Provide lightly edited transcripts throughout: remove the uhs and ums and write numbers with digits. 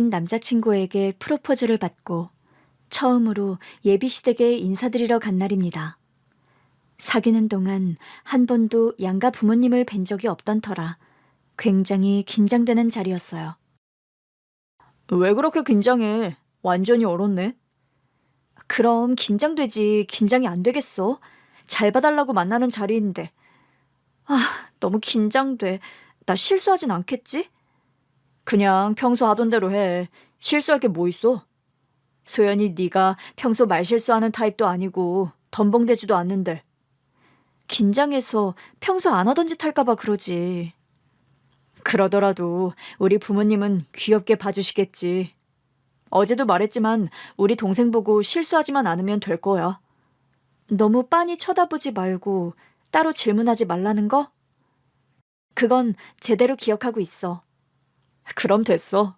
사귄 남자친구에게 프로포즈를 받고 처음으로 예비시댁에 인사드리러 간 날입니다. 사귀는 동안 한 번도 양가 부모님을 뵌 적이 없던 터라 굉장히 긴장되는 자리였어요. 왜 그렇게 긴장해? 완전히 얼었네. 그럼 긴장되지. 긴장이 안 되겠어. 잘 봐달라고 만나는 자리인데. 너무 긴장돼. 나 실수하진 않겠지? 그냥 평소 하던 대로 해. 실수할 게 뭐 있어? 소연이 네가 평소 말실수하는 타입도 아니고 덤벙대지도 않는데. 긴장해서 평소 안 하던 짓 할까 봐 그러지. 그러더라도 우리 부모님은 귀엽게 봐주시겠지. 어제도 말했지만 우리 동생 보고 실수하지만 않으면 될 거야. 너무 빤히 쳐다보지 말고 따로 질문하지 말라는 거? 그건 제대로 기억하고 있어. 그럼 됐어.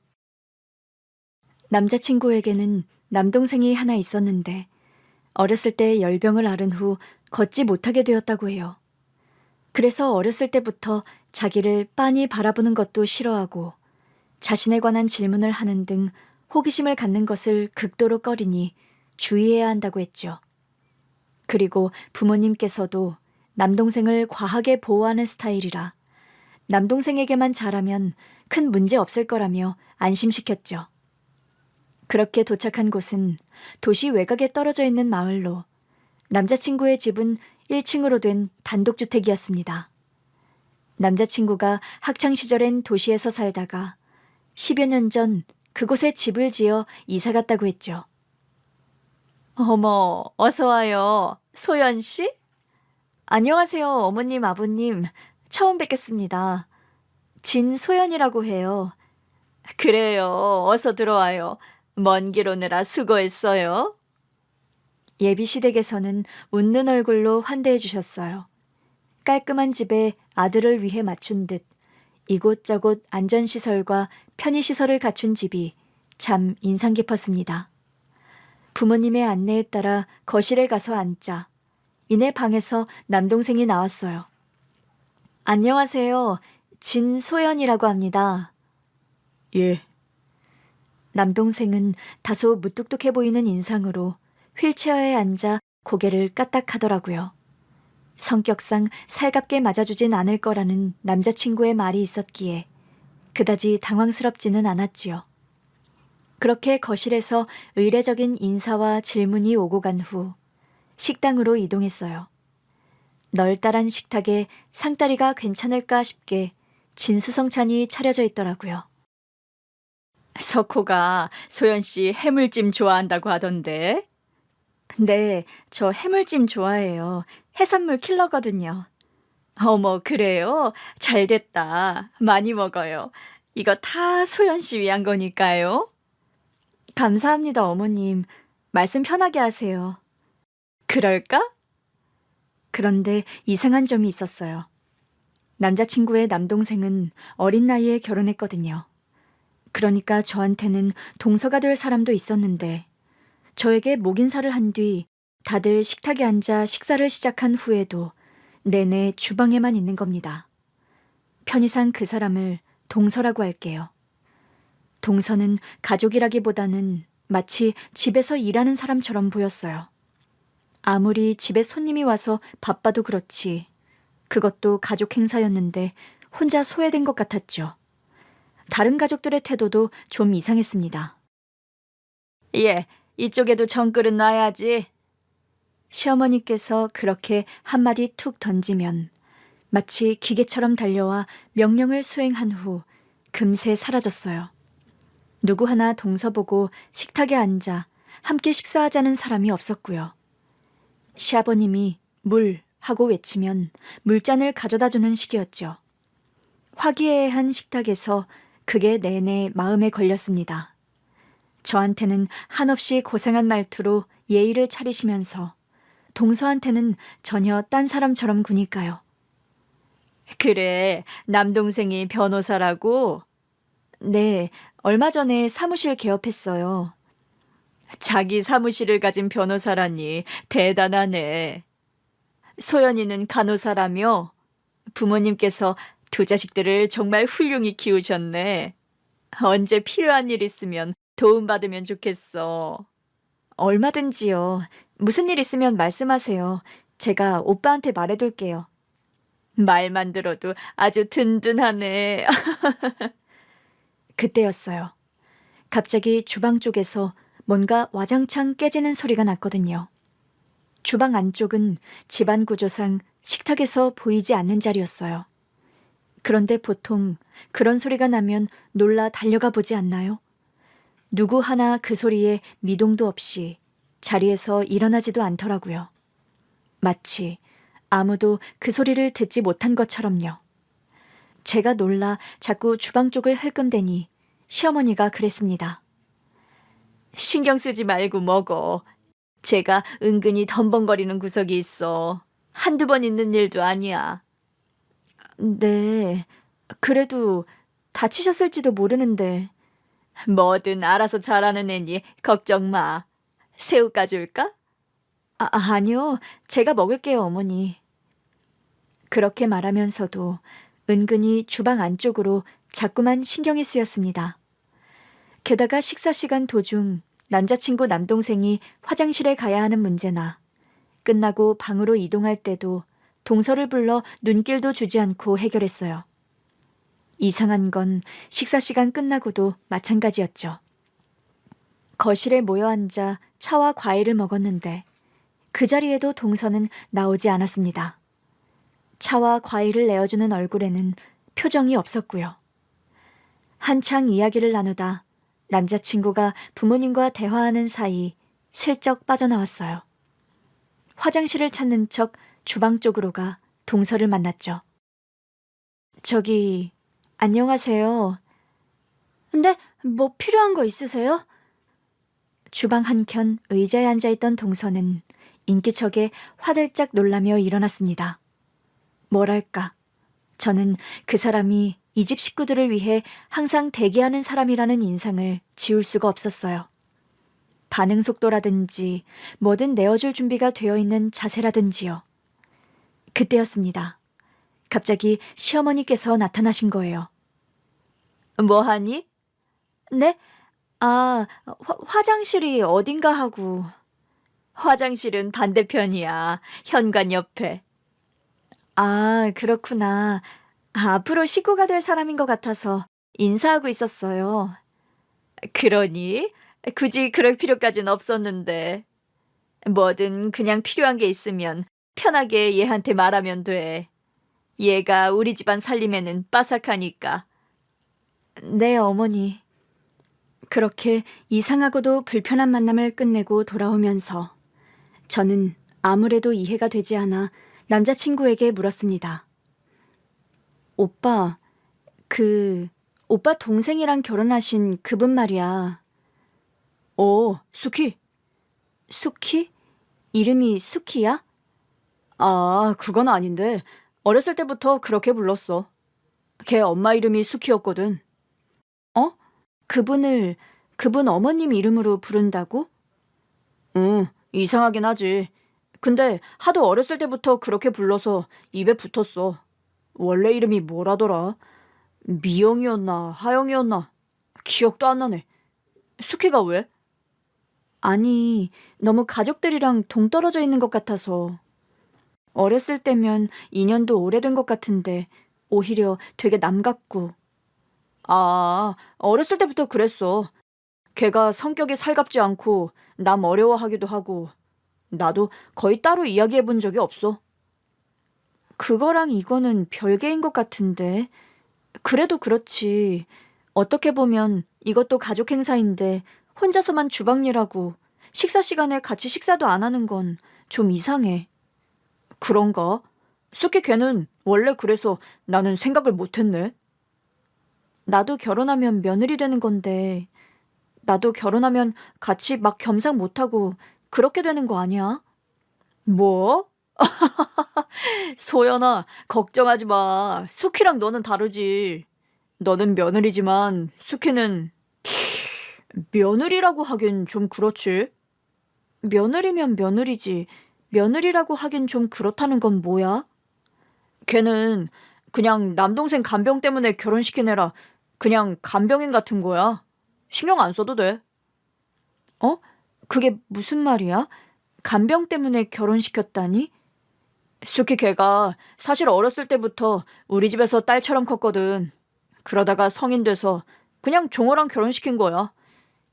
남자친구에게는 남동생이 하나 있었는데 어렸을 때 열병을 앓은 후 걷지 못하게 되었다고 해요. 그래서 어렸을 때부터 자기를 빤히 바라보는 것도 싫어하고 자신에 관한 질문을 하는 등 호기심을 갖는 것을 극도로 꺼리니 주의해야 한다고 했죠. 그리고 부모님께서도 남동생을 과하게 보호하는 스타일이라 남동생에게만 잘하면 큰 문제 없을 거라며 안심시켰죠. 그렇게 도착한 곳은 도시 외곽에 떨어져 있는 마을로 남자친구의 집은 1층으로 된 단독주택이었습니다. 남자친구가 학창시절엔 도시에서 살다가 10여 년 전 그곳에 집을 지어 이사 갔다고 했죠. 어머, 어서 와요. 소연 씨? 안녕하세요, 어머님, 아버님. 처음 뵙겠습니다. 진소연이라고 해요. 그래요. 어서 들어와요. 먼 길 오느라 수고했어요. 예비시댁에서는 웃는 얼굴로 환대해 주셨어요. 깔끔한 집에 아들을 위해 맞춘 듯 이곳저곳 안전시설과 편의시설을 갖춘 집이 참 인상 깊었습니다. 부모님의 안내에 따라 거실에 가서 앉자 이내 방에서 남동생이 나왔어요. 안녕하세요. 진소연이라고 합니다. 예. 남동생은 다소 무뚝뚝해 보이는 인상으로 휠체어에 앉아 고개를 까딱하더라고요. 성격상 살갑게 맞아주진 않을 거라는 남자친구의 말이 있었기에 그다지 당황스럽지는 않았지요. 그렇게 거실에서 의례적인 인사와 질문이 오고 간 후 식당으로 이동했어요. 널따란 식탁에 상다리가 괜찮을까 싶게 진수성찬이 차려져 있더라고요. 석호가 소연 씨 해물찜 좋아한다고 하던데. 네, 저 해물찜 좋아해요. 해산물 킬러거든요. 어머, 그래요? 잘 됐다. 많이 먹어요. 이거 다 소연 씨 위한 거니까요. 감사합니다, 어머님. 말씀 편하게 하세요. 그럴까? 그런데 이상한 점이 있었어요. 남자친구의 남동생은 어린 나이에 결혼했거든요. 그러니까 저한테는 동서가 될 사람도 있었는데 저에게 목인사를 한 뒤 다들 식탁에 앉아 식사를 시작한 후에도 내내 주방에만 있는 겁니다. 편의상 그 사람을 동서라고 할게요. 동서는 가족이라기보다는 마치 집에서 일하는 사람처럼 보였어요. 아무리 집에 손님이 와서 바빠도 그렇지 그것도 가족 행사였는데 혼자 소외된 것 같았죠. 다른 가족들의 태도도 좀 이상했습니다. 예, 이쪽에도 정글은 놔야지. 시어머니께서 그렇게 한마디 툭 던지면 마치 기계처럼 달려와 명령을 수행한 후 금세 사라졌어요. 누구 하나 동서 보고 식탁에 앉아 함께 식사하자는 사람이 없었고요. 시아버님이 물 하고 외치면 물잔을 가져다주는 식이었죠. 화기애애한 식탁에서 그게 내내 마음에 걸렸습니다. 저한테는 한없이 고상한 말투로 예의를 차리시면서 동서한테는 전혀 딴 사람처럼 구니까요. 그래, 남동생이 변호사라고? 네, 얼마 전에 사무실 개업했어요. 자기 사무실을 가진 변호사라니 대단하네. 소연이는 간호사라며? 부모님께서 두 자식들을 정말 훌륭히 키우셨네. 언제 필요한 일 있으면 도움받으면 좋겠어. 얼마든지요. 무슨 일 있으면 말씀하세요. 제가 오빠한테 말해둘게요. 말만 들어도 아주 든든하네. 그때였어요. 갑자기 주방 쪽에서 뭔가 와장창 깨지는 소리가 났거든요. 주방 안쪽은 집안 구조상 식탁에서 보이지 않는 자리였어요. 그런데 보통 그런 소리가 나면 놀라 달려가 보지 않나요? 누구 하나 그 소리에 미동도 없이 자리에서 일어나지도 않더라고요. 마치 아무도 그 소리를 듣지 못한 것처럼요. 제가 놀라 자꾸 주방 쪽을 흘끔대니 시어머니가 그랬습니다. 신경 쓰지 말고 먹어. 제가 은근히 덤벙거리는 구석이 있어. 한두 번 있는 일도 아니야. 네, 그래도 다치셨을지도 모르는데. 뭐든 알아서 잘하는 애니 걱정 마. 새우 까줄까? 아니요. 제가 먹을게요, 어머니. 그렇게 말하면서도 은근히 주방 안쪽으로 자꾸만 신경이 쓰였습니다. 게다가 식사 시간 도중 남자친구 남동생이 화장실에 가야 하는 문제나 끝나고 방으로 이동할 때도 동서를 불러 눈길도 주지 않고 해결했어요. 이상한 건 식사 시간 끝나고도 마찬가지였죠. 거실에 모여 앉아 차와 과일을 먹었는데 그 자리에도 동서는 나오지 않았습니다. 차와 과일을 내어주는 얼굴에는 표정이 없었고요. 한창 이야기를 나누다 남자친구가 부모님과 대화하는 사이 슬쩍 빠져나왔어요. 화장실을 찾는 척 주방 쪽으로 가 동서를 만났죠. 저기, 안녕하세요. 근데 뭐 필요한 거 있으세요? 주방 한켠 의자에 앉아있던 동서는 인기척에 화들짝 놀라며 일어났습니다. 뭐랄까, 저는 그 사람이 이 집 식구들을 위해 항상 대기하는 사람이라는 인상을 지울 수가 없었어요. 반응 속도라든지 뭐든 내어줄 준비가 되어 있는 자세라든지요. 그때였습니다. 갑자기 시어머니께서 나타나신 거예요. 뭐하니? 네? 화장실이 어딘가 하고. 화장실은 반대편이야. 현관 옆에. 그렇구나. 앞으로 식구가 될 사람인 것 같아서 인사하고 있었어요. 그러니? 굳이 그럴 필요까진 없었는데. 뭐든 그냥 필요한 게 있으면 편하게 얘한테 말하면 돼. 얘가 우리 집안 살림에는 빠삭하니까. 네, 어머니. 그렇게 이상하고도 불편한 만남을 끝내고 돌아오면서 저는 아무래도 이해가 되지 않아 남자친구에게 물었습니다. 오빠, 오빠 동생이랑 결혼하신 그분 말이야. 수키. 수키? 이름이 수키야? 그건 아닌데 어렸을 때부터 그렇게 불렀어. 걔 엄마 이름이 수키였거든. 그분 어머님 이름으로 부른다고? 응, 이상하긴 하지. 근데 하도 어렸을 때부터 그렇게 불러서 입에 붙었어. 원래 이름이 뭐라더라? 미영이었나 하영이었나? 기억도 안 나네. 수키가 왜? 아니, 너무 가족들이랑 동떨어져 있는 것 같아서. 어렸을 때면 인연도 오래된 것 같은데 오히려 되게 남 같고. 어렸을 때부터 그랬어. 걔가 성격이 살갑지 않고 남 어려워하기도 하고 나도 거의 따로 이야기해 본 적이 없어. 그거랑 이거는 별개인 것 같은데. 그래도 그렇지. 어떻게 보면 이것도 가족 행사인데 혼자서만 주방일하고 식사 시간에 같이 식사도 안 하는 건 좀 이상해. 그런가? 수키 걔는 원래 그래서 나는 생각을 못했네. 나도 결혼하면 며느리 되는 건데 나도 결혼하면 같이 막 겸상 못하고 그렇게 되는 거 아니야? 뭐? 소연아, 걱정하지 마. 수키랑 너는 다르지. 너는 며느리지만 수키는 며느리라고 하긴 좀 그렇지. 며느리면 며느리지. 며느리라고 하긴 좀 그렇다는 건 뭐야? 걔는 그냥 남동생 간병 때문에 결혼시킨 애라 그냥 간병인 같은 거야. 신경 안 써도 돼. 어? 그게 무슨 말이야? 간병 때문에 결혼시켰다니? 수키 걔가 사실 어렸을 때부터 우리 집에서 딸처럼 컸거든. 그러다가 성인 돼서 그냥 종호랑 결혼시킨 거야.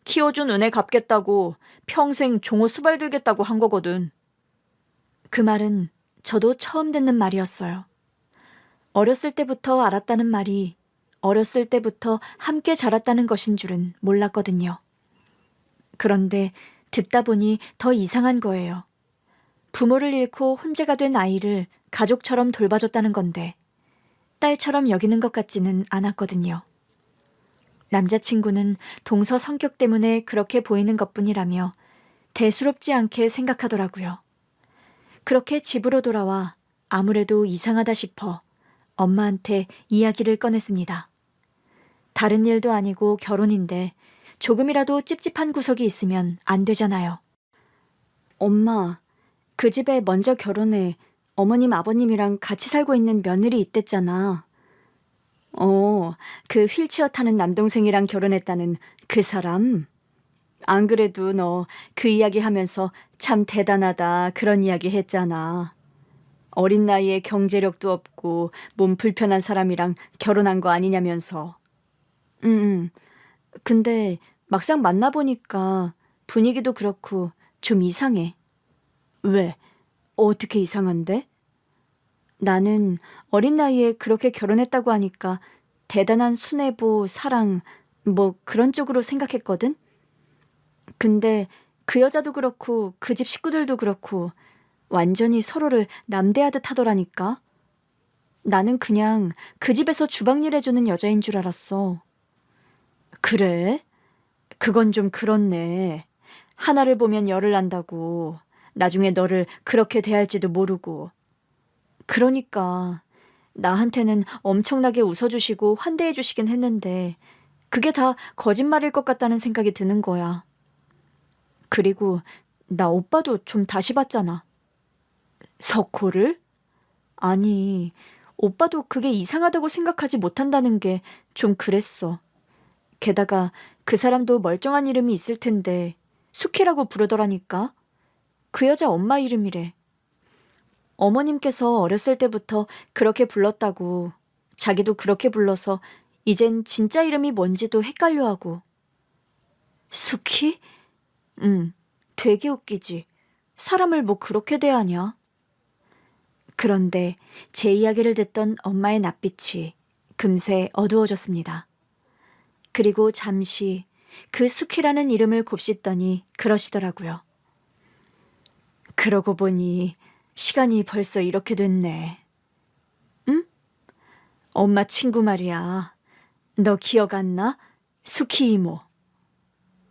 키워준 은혜 갚겠다고 평생 종호 수발 들겠다고 한 거거든. 그 말은 저도 처음 듣는 말이었어요. 어렸을 때부터 알았다는 말이 어렸을 때부터 함께 자랐다는 것인 줄은 몰랐거든요. 그런데 듣다 보니 더 이상한 거예요. 부모를 잃고 혼자가 된 아이를 가족처럼 돌봐줬다는 건데 딸처럼 여기는 것 같지는 않았거든요. 남자친구는 동서 성격 때문에 그렇게 보이는 것뿐이라며 대수롭지 않게 생각하더라고요. 그렇게 집으로 돌아와 아무래도 이상하다 싶어 엄마한테 이야기를 꺼냈습니다. 다른 일도 아니고 결혼인데 조금이라도 찝찝한 구석이 있으면 안 되잖아요. 엄마, 그 집에 먼저 결혼해 어머님 아버님이랑 같이 살고 있는 며느리 있댔잖아. 그 휠체어 타는 남동생이랑 결혼했다는 그 사람? 안 그래도 너 그 이야기 하면서 참 대단하다 그런 이야기 했잖아. 어린 나이에 경제력도 없고 몸 불편한 사람이랑 결혼한 거 아니냐면서. 근데 막상 만나보니까 분위기도 그렇고 좀 이상해. 왜? 어떻게 이상한데? 나는 어린 나이에 그렇게 결혼했다고 하니까 대단한 수뇌보, 사랑, 뭐 그런 쪽으로 생각했거든? 근데 그 여자도 그렇고 그 집 식구들도 그렇고 완전히 서로를 남대하듯 하더라니까. 나는 그냥 그 집에서 주방일 해주는 여자인 줄 알았어. 그래? 그건 좀 그렇네. 하나를 보면 열을 난다고. 나중에 너를 그렇게 대할지도 모르고. 그러니까 나한테는 엄청나게 웃어주시고 환대해주시긴 했는데 그게 다 거짓말일 것 같다는 생각이 드는 거야. 그리고 나 오빠도 좀 다시 봤잖아. 석호를? 아니, 오빠도 그게 이상하다고 생각하지 못한다는 게 좀 그랬어. 게다가 그 사람도 멀쩡한 이름이 있을 텐데 수키라고 부르더라니까. 그 여자 엄마 이름이래. 어머님께서 어렸을 때부터 그렇게 불렀다고 자기도 그렇게 불러서 이젠 진짜 이름이 뭔지도 헷갈려하고. 수키? 응, 되게 웃기지. 사람을 뭐 그렇게 대하냐? 그런데 제 이야기를 듣던 엄마의 낯빛이 금세 어두워졌습니다. 그리고 잠시 그 수키라는 이름을 곱씹더니 그러시더라고요. 그러고 보니 시간이 벌써 이렇게 됐네. 응? 엄마 친구 말이야. 너 기억 안 나? 수키 이모.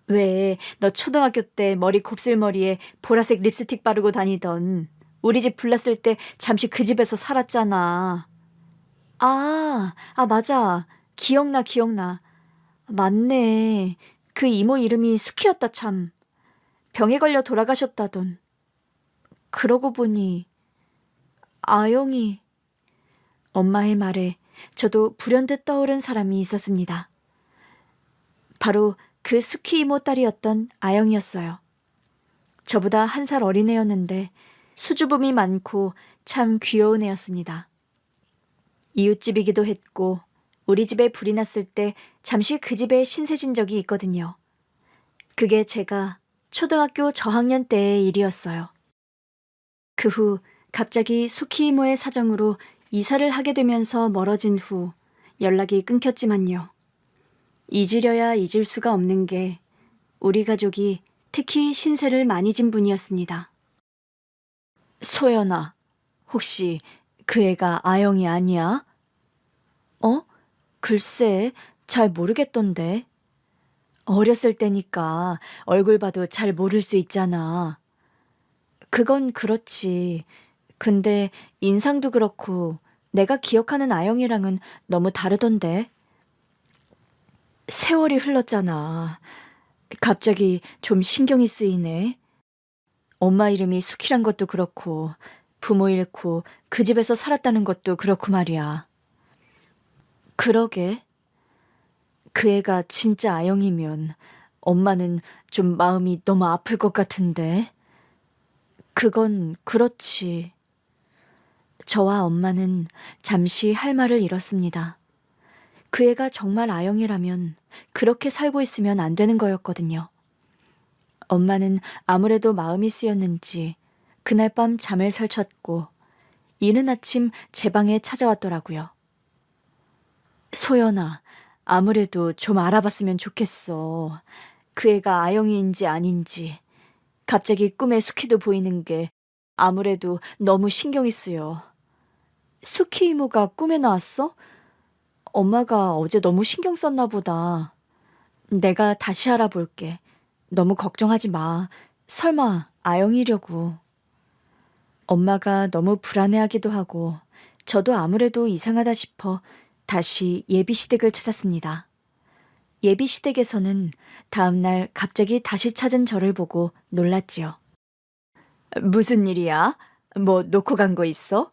왜 너 초등학교 때 머리 곱슬머리에 보라색 립스틱 바르고 다니던 우리 집 불났을 때 잠시 그 집에서 살았잖아. 맞아. 기억나. 맞네. 그 이모 이름이 수키였다 참. 병에 걸려 돌아가셨다던. 그러고 보니 아영이. 엄마의 말에 저도 불현듯 떠오른 사람이 있었습니다. 바로 그 수키 이모 딸이었던 아영이었어요. 저보다 1살 어린 애였는데 수줍음이 많고 참 귀여운 애였습니다. 이웃집이기도 했고 우리 집에 불이 났을 때 잠시 그 집에 신세진 적이 있거든요. 그게 제가 초등학교 저학년 때의 일이었어요. 그 후 갑자기 수키 이모의 사정으로 이사를 하게 되면서 멀어진 후 연락이 끊겼지만요. 잊으려야 잊을 수가 없는 게 우리 가족이 특히 신세를 많이 진 분이었습니다. 소연아, 혹시 그 애가 아영이 아니야? 글쎄, 잘 모르겠던데. 어렸을 때니까 얼굴 봐도 잘 모를 수 있잖아. 그건 그렇지. 근데 인상도 그렇고 내가 기억하는 아영이랑은 너무 다르던데. 세월이 흘렀잖아. 갑자기 좀 신경이 쓰이네. 엄마 이름이 수키란 것도 그렇고 부모 잃고 그 집에서 살았다는 것도 그렇고 말이야. 그러게. 그 애가 진짜 아영이면 엄마는 좀 마음이 너무 아플 것 같은데. 그건 그렇지. 저와 엄마는 잠시 할 말을 잃었습니다. 그 애가 정말 아영이라면 그렇게 살고 있으면 안 되는 거였거든요. 엄마는 아무래도 마음이 쓰였는지 그날 밤 잠을 설쳤고 이른 아침 제 방에 찾아왔더라고요. 소연아, 아무래도 좀 알아봤으면 좋겠어. 그 애가 아영이인지 아닌지. 갑자기 꿈에 수키도 보이는 게 아무래도 너무 신경이 쓰여. 수키 이모가 꿈에 나왔어? 엄마가 어제 너무 신경 썼나 보다. 내가 다시 알아볼게. 너무 걱정하지 마. 설마 아영이려고. 엄마가 너무 불안해하기도 하고 저도 아무래도 이상하다 싶어 다시 예비시댁을 찾았습니다. 예비시댁에서는 다음날 갑자기 다시 찾은 저를 보고 놀랐지요. 무슨 일이야? 뭐 놓고 간 거 있어?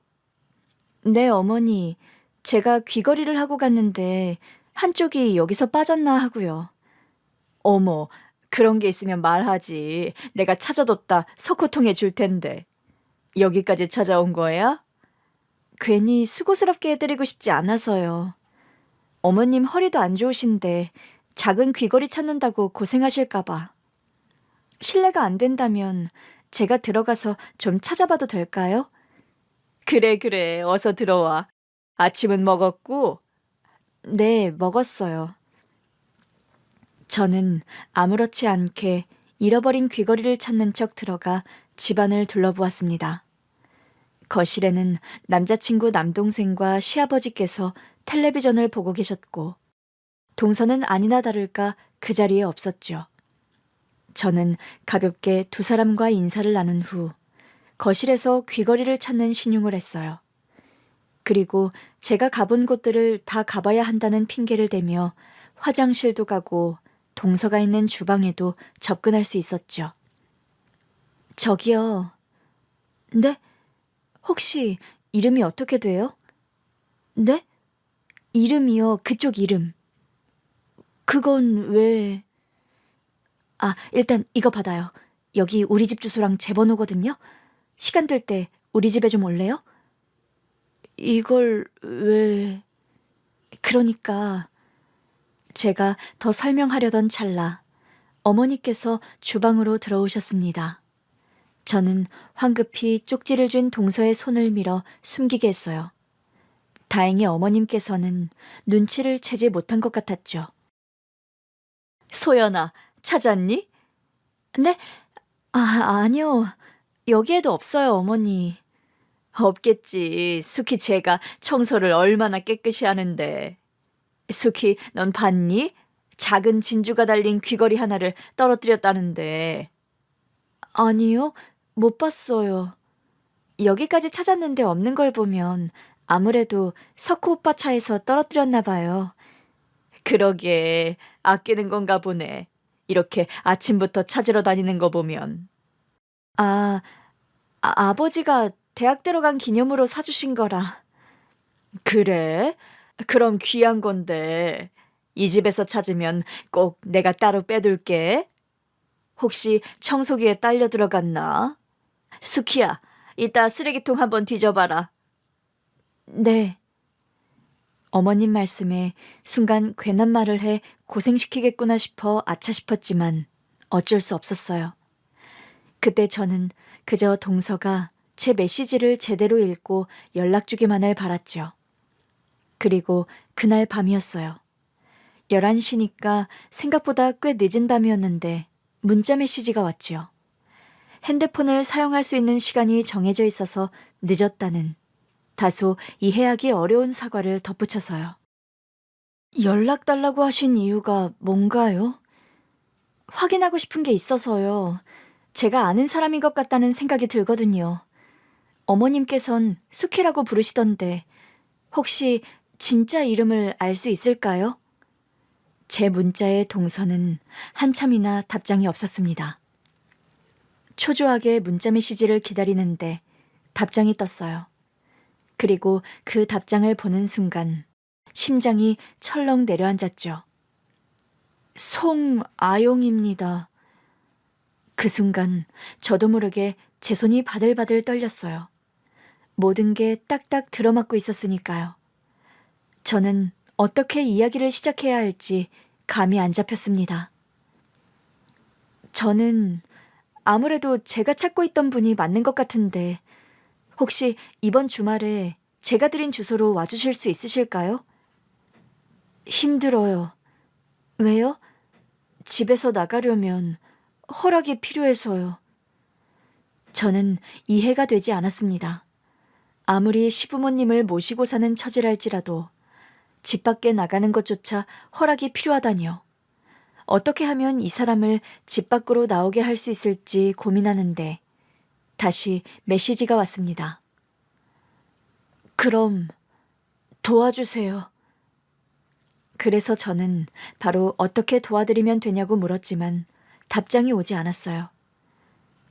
네, 어머니. 제가 귀걸이를 하고 갔는데 한쪽이 여기서 빠졌나 하고요. 어머, 그런 게 있으면 말하지. 내가 찾아뒀다 석호통에 줄 텐데. 여기까지 찾아온 거야? 괜히 수고스럽게 해드리고 싶지 않아서요. 어머님 허리도 안 좋으신데 작은 귀걸이 찾는다고 고생하실까봐. 실례가 안 된다면 제가 들어가서 좀 찾아봐도 될까요? 그래, 그래. 어서 들어와. 아침은 먹었고? 네, 먹었어요. 저는 아무렇지 않게 잃어버린 귀걸이를 찾는 척 들어가 집안을 둘러보았습니다. 거실에는 남자친구 남동생과 시아버지께서 텔레비전을 보고 계셨고 동서는 아니나 다를까 그 자리에 없었죠. 저는 가볍게 두 사람과 인사를 나눈 후 거실에서 귀걸이를 찾는 신용을 했어요. 그리고 제가 가본 곳들을 다 가봐야 한다는 핑계를 대며 화장실도 가고 동서가 있는 주방에도 접근할 수 있었죠. 저기요. 네? 혹시 이름이 어떻게 돼요? 네? 이름이요. 그쪽 이름. 그건 왜... 아, 일단 이거 받아요. 여기 우리 집 주소랑 제 번호거든요. 시간 될 때 우리 집에 좀 올래요? 이걸 왜... 그러니까 제가 더 설명하려던 찰나 어머니께서 주방으로 들어오셨습니다. 저는 황급히 쪽지를 준 동서의 손을 밀어 숨기게 했어요. 다행히 어머님께서는 눈치를 채지 못한 것 같았죠. 소연아, 찾았니? 네? 아, 아니요. 여기에도 없어요, 어머니. 없겠지. 수키 제가 청소를 얼마나 깨끗이 하는데. 수키, 넌 봤니? 작은 진주가 달린 귀걸이 하나를 떨어뜨렸다는데. 아니요, 못 봤어요. 여기까지 찾았는데 없는 걸 보면 아무래도 석호 오빠 차에서 떨어뜨렸나 봐요. 그러게, 아끼는 건가 보네. 이렇게 아침부터 찾으러 다니는 거 보면. 아버지가 대학 들어간 기념으로 사주신 거라. 그래? 그럼 귀한 건데. 이 집에서 찾으면 꼭 내가 따로 빼둘게. 혹시 청소기에 딸려 들어갔나? 수키야, 이따 쓰레기통 한번 뒤져봐라. 네. 어머님 말씀에 순간 괜한 말을 해 고생시키겠구나 싶어 아차 싶었지만 어쩔 수 없었어요. 그때 저는 그저 동서가 제 메시지를 제대로 읽고 연락 주기만을 바랐죠. 그리고 그날 밤이었어요. 11시니까 생각보다 꽤 늦은 밤이었는데 문자 메시지가 왔지요. 핸드폰을 사용할 수 있는 시간이 정해져 있어서 늦었다는 다소 이해하기 어려운 사과를 덧붙여서요. 연락 달라고 하신 이유가 뭔가요? 확인하고 싶은 게 있어서요. 제가 아는 사람인 것 같다는 생각이 들거든요. 어머님께선 수키라고 부르시던데 혹시 진짜 이름을 알 수 있을까요? 제 문자의 동서는 한참이나 답장이 없었습니다. 초조하게 문자 메시지를 기다리는데 답장이 떴어요. 그리고 그 답장을 보는 순간 심장이 철렁 내려앉았죠. 송아용입니다. 그 순간 저도 모르게 제 손이 바들바들 떨렸어요. 모든 게 딱딱 들어맞고 있었으니까요. 저는 어떻게 이야기를 시작해야 할지 감이 안 잡혔습니다. 저는 아무래도 제가 찾고 있던 분이 맞는 것 같은데 혹시 이번 주말에 제가 드린 주소로 와주실 수 있으실까요? 힘들어요. 왜요? 집에서 나가려면 허락이 필요해서요. 저는 이해가 되지 않았습니다. 아무리 시부모님을 모시고 사는 처지랄지라도 집 밖에 나가는 것조차 허락이 필요하다니요. 어떻게 하면 이 사람을 집 밖으로 나오게 할 수 있을지 고민하는데 다시 메시지가 왔습니다. 그럼 도와주세요. 그래서 저는 바로 어떻게 도와드리면 되냐고 물었지만 답장이 오지 않았어요.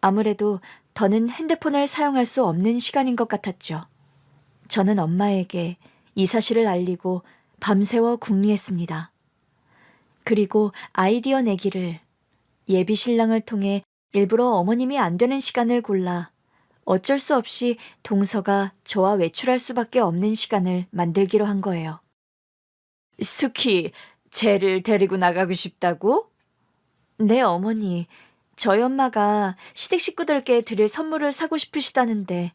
아무래도 더는 핸드폰을 사용할 수 없는 시간인 것 같았죠. 저는 엄마에게 이 사실을 알리고 밤새워 궁리했습니다. 그리고 아이디어 내기를 예비 신랑을 통해 일부러 어머님이 안 되는 시간을 골라 어쩔 수 없이 동서가 저와 외출할 수밖에 없는 시간을 만들기로 한 거예요. 수키, 쟤를 데리고 나가고 싶다고? 네, 어머니. 저희 엄마가 시댁 식구들께 드릴 선물을 사고 싶으시다는데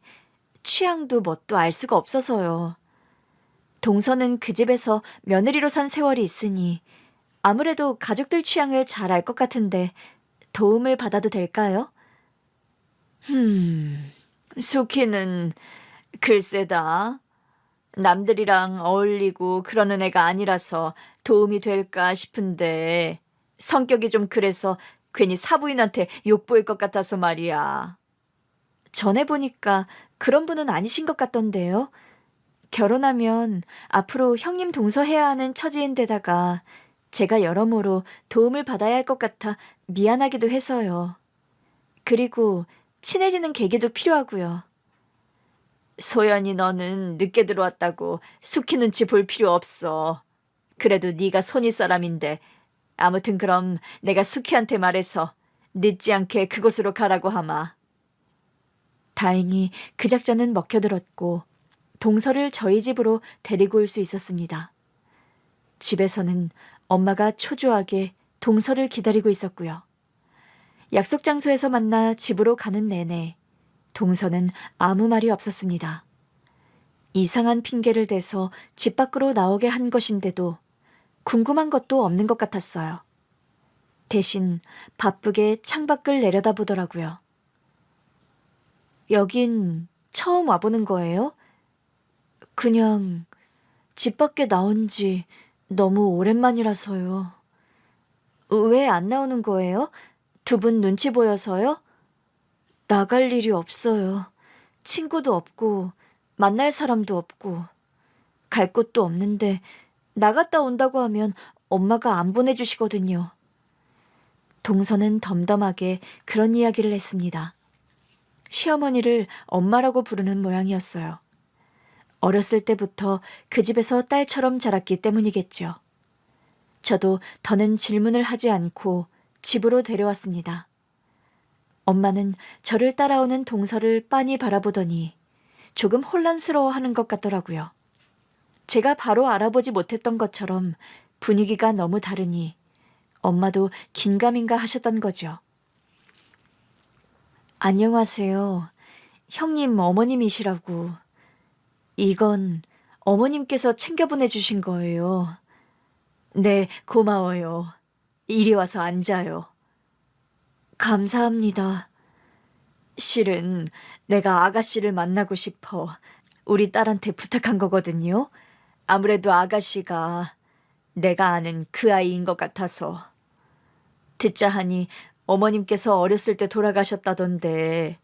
취향도 뭣도 알 수가 없어서요. 동서는 그 집에서 며느리로 산 세월이 있으니 아무래도 가족들 취향을 잘 알 것 같은데 도움을 받아도 될까요? 수키는 글쎄다. 남들이랑 어울리고 그러는 애가 아니라서 도움이 될까 싶은데 성격이 좀 그래서 괜히 사부인한테 욕보일 것 같아서 말이야. 전에 보니까 그런 분은 아니신 것 같던데요. 결혼하면 앞으로 형님 동서해야 하는 처지인데다가 제가 여러모로 도움을 받아야 할 것 같아 미안하기도 해서요. 그리고 친해지는 계기도 필요하고요. 소연이 너는 늦게 들어왔다고 수키 눈치 볼 필요 없어. 그래도 네가 손윗 사람인데 아무튼 그럼 내가 수키한테 말해서 늦지 않게 그곳으로 가라고 하마. 다행히 그 작전은 먹혀들었고 동서를 저희 집으로 데리고 올 수 있었습니다. 집에서는 엄마가 초조하게 동서를 기다리고 있었고요. 약속 장소에서 만나 집으로 가는 내내 동서는 아무 말이 없었습니다. 이상한 핑계를 대서 집 밖으로 나오게 한 것인데도 궁금한 것도 없는 것 같았어요. 대신 바쁘게 창밖을 내려다보더라고요. 여긴 처음 와보는 거예요? 그냥 집 밖에 나온 지 너무 오랜만이라서요. 왜 안 나오는 거예요? 두 분 눈치 보여서요? 나갈 일이 없어요. 친구도 없고 만날 사람도 없고 갈 곳도 없는데 나갔다 온다고 하면 엄마가 안 보내주시거든요. 동서는 덤덤하게 그런 이야기를 했습니다. 시어머니를 엄마라고 부르는 모양이었어요. 어렸을 때부터 그 집에서 딸처럼 자랐기 때문이겠죠. 저도 더는 질문을 하지 않고 집으로 데려왔습니다. 엄마는 저를 따라오는 동서를 빤히 바라보더니 조금 혼란스러워하는 것 같더라고요. 제가 바로 알아보지 못했던 것처럼 분위기가 너무 다르니 엄마도 긴가민가 하셨던 거죠. 안녕하세요. 형님 어머님이시라고. 이건 어머님께서 챙겨 보내주신 거예요. 네, 고마워요. 이리 와서 앉아요. 감사합니다. 실은 내가 아가씨를 만나고 싶어 우리 딸한테 부탁한 거거든요. 아무래도 아가씨가 내가 아는 그 아이인 것 같아서. 듣자 하니 어머님께서 어렸을 때 돌아가셨다던데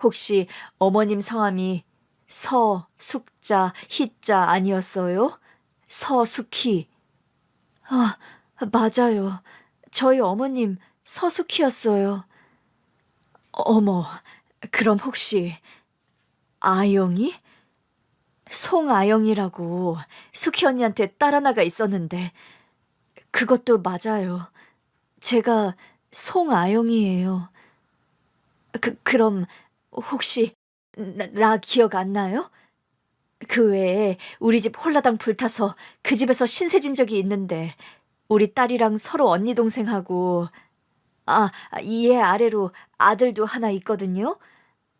혹시 어머님 성함이 서, 숙자, 희자 아니었어요? 서숙희. 아, 맞아요. 저희 어머님 서숙희였어요. 어머, 그럼 혹시 아영이? 송아영이라고 숙희 언니한테 딸 하나가 있었는데 그것도 맞아요. 제가 송아영이에요. 그럼 혹시 나 기억 안 나요? 그 외에 우리 집 홀라당 불타서 그 집에서 신세진 적이 있는데 우리 딸이랑 서로 언니 동생하고 얘 아래로 아들도 하나 있거든요.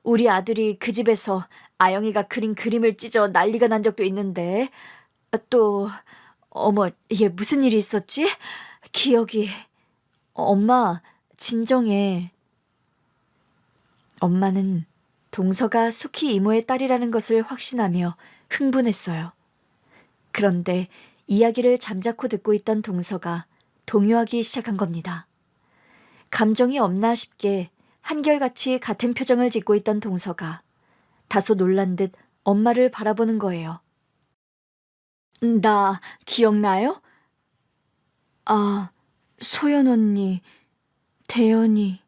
우리 아들이 그 집에서 아영이가 그린 그림을 찢어 난리가 난 적도 있는데 또 어머 얘 무슨 일이 있었지? 기억이 엄마 진정해. 엄마는 동서가 수키 이모의 딸이라는 것을 확신하며 흥분했어요. 그런데 이야기를 잠자코 듣고 있던 동서가 동요하기 시작한 겁니다. 감정이 없나 싶게 한결같이 같은 표정을 짓고 있던 동서가 다소 놀란 듯 엄마를 바라보는 거예요. 나 기억나요? 아, 소연 언니, 대연이.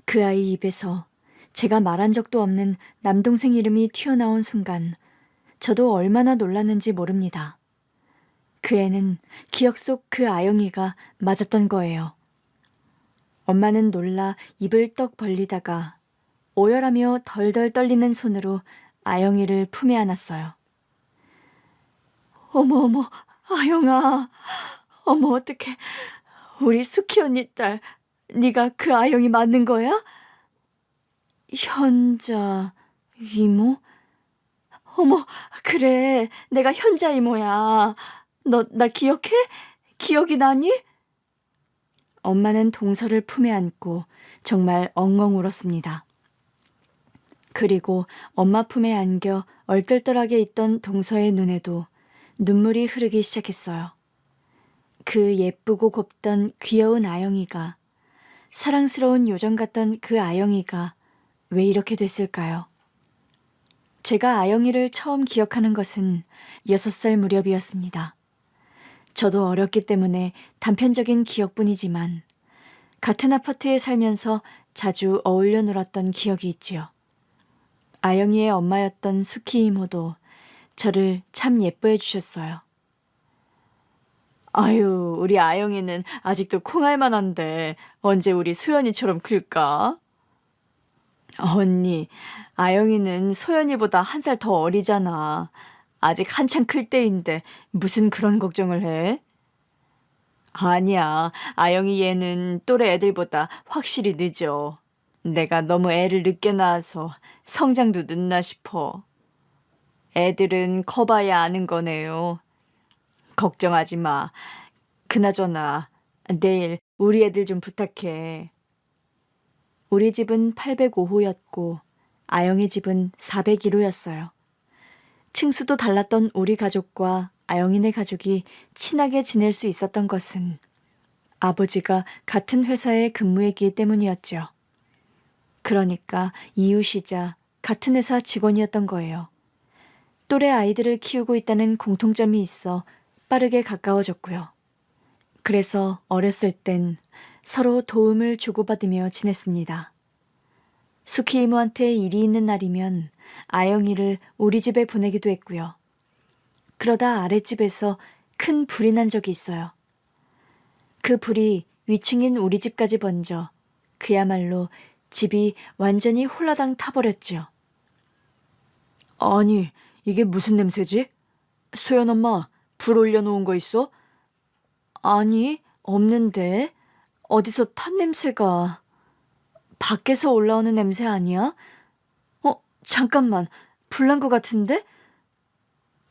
그 아이 입에서 제가 말한 적도 없는 남동생 이름이 튀어나온 순간 저도 얼마나 놀랐는지 모릅니다. 그 애는 기억 속 그 아영이가 맞았던 거예요. 엄마는 놀라 입을 떡 벌리다가 오열하며 덜덜 떨리는 손으로 아영이를 품에 안았어요. 어머, 아영아. 어머, 어떡해. 우리 수키 언니 딸, 네가 그 아영이 맞는 거야? 현자 이모? 어머, 그래. 내가 현자 이모야. 너 나 기억해? 기억이 나니? 엄마는 동서를 품에 안고 정말 엉엉 울었습니다. 그리고 엄마 품에 안겨 얼떨떨하게 있던 동서의 눈에도 눈물이 흐르기 시작했어요. 그 예쁘고 곱던 귀여운 아영이가, 사랑스러운 요정 같던 그 아영이가 왜 이렇게 됐을까요? 제가 아영이를 처음 기억하는 것은 6살 무렵이었습니다. 저도 어렸기 때문에 단편적인 기억뿐이지만 같은 아파트에 살면서 자주 어울려 놀았던 기억이 있지요. 아영이의 엄마였던 수키 이모도 저를 참 예뻐해 주셨어요. 아유, 우리 아영이는 아직도 콩알만한데 언제 우리 소연이처럼 클까? 언니, 아영이는 소연이보다 1살 더 어리잖아. 아직 한창 클 때인데 무슨 그런 걱정을 해? 아니야, 아영이 얘는 또래 애들보다 확실히 늦어. 내가 너무 애를 늦게 낳아서 성장도 늦나 싶어. 애들은 커봐야 아는 거네요. 걱정하지 마. 그나저나 내일 우리 애들 좀 부탁해. 우리 집은 805호였고 아영이 집은 401호였어요. 층수도 달랐던 우리 가족과 아영이네 가족이 친하게 지낼 수 있었던 것은 아버지가 같은 회사에 근무했기 때문이었죠. 그러니까 이웃이자 같은 회사 직원이었던 거예요. 또래 아이들을 키우고 있다는 공통점이 있어 빠르게 가까워졌고요. 그래서 어렸을 땐 서로 도움을 주고받으며 지냈습니다. 수키 이모한테 일이 있는 날이면 아영이를 우리 집에 보내기도 했고요. 그러다 아랫집에서 큰 불이 난 적이 있어요. 그 불이 위층인 우리 집까지 번져 그야말로 집이 완전히 홀라당 타버렸죠. 아니, 이게 무슨 냄새지? 소연 엄마, 불 올려놓은 거 있어? 아니, 없는데. 어디서 탄 냄새가. 밖에서 올라오는 냄새 아니야? 잠깐만. 불난 것 같은데?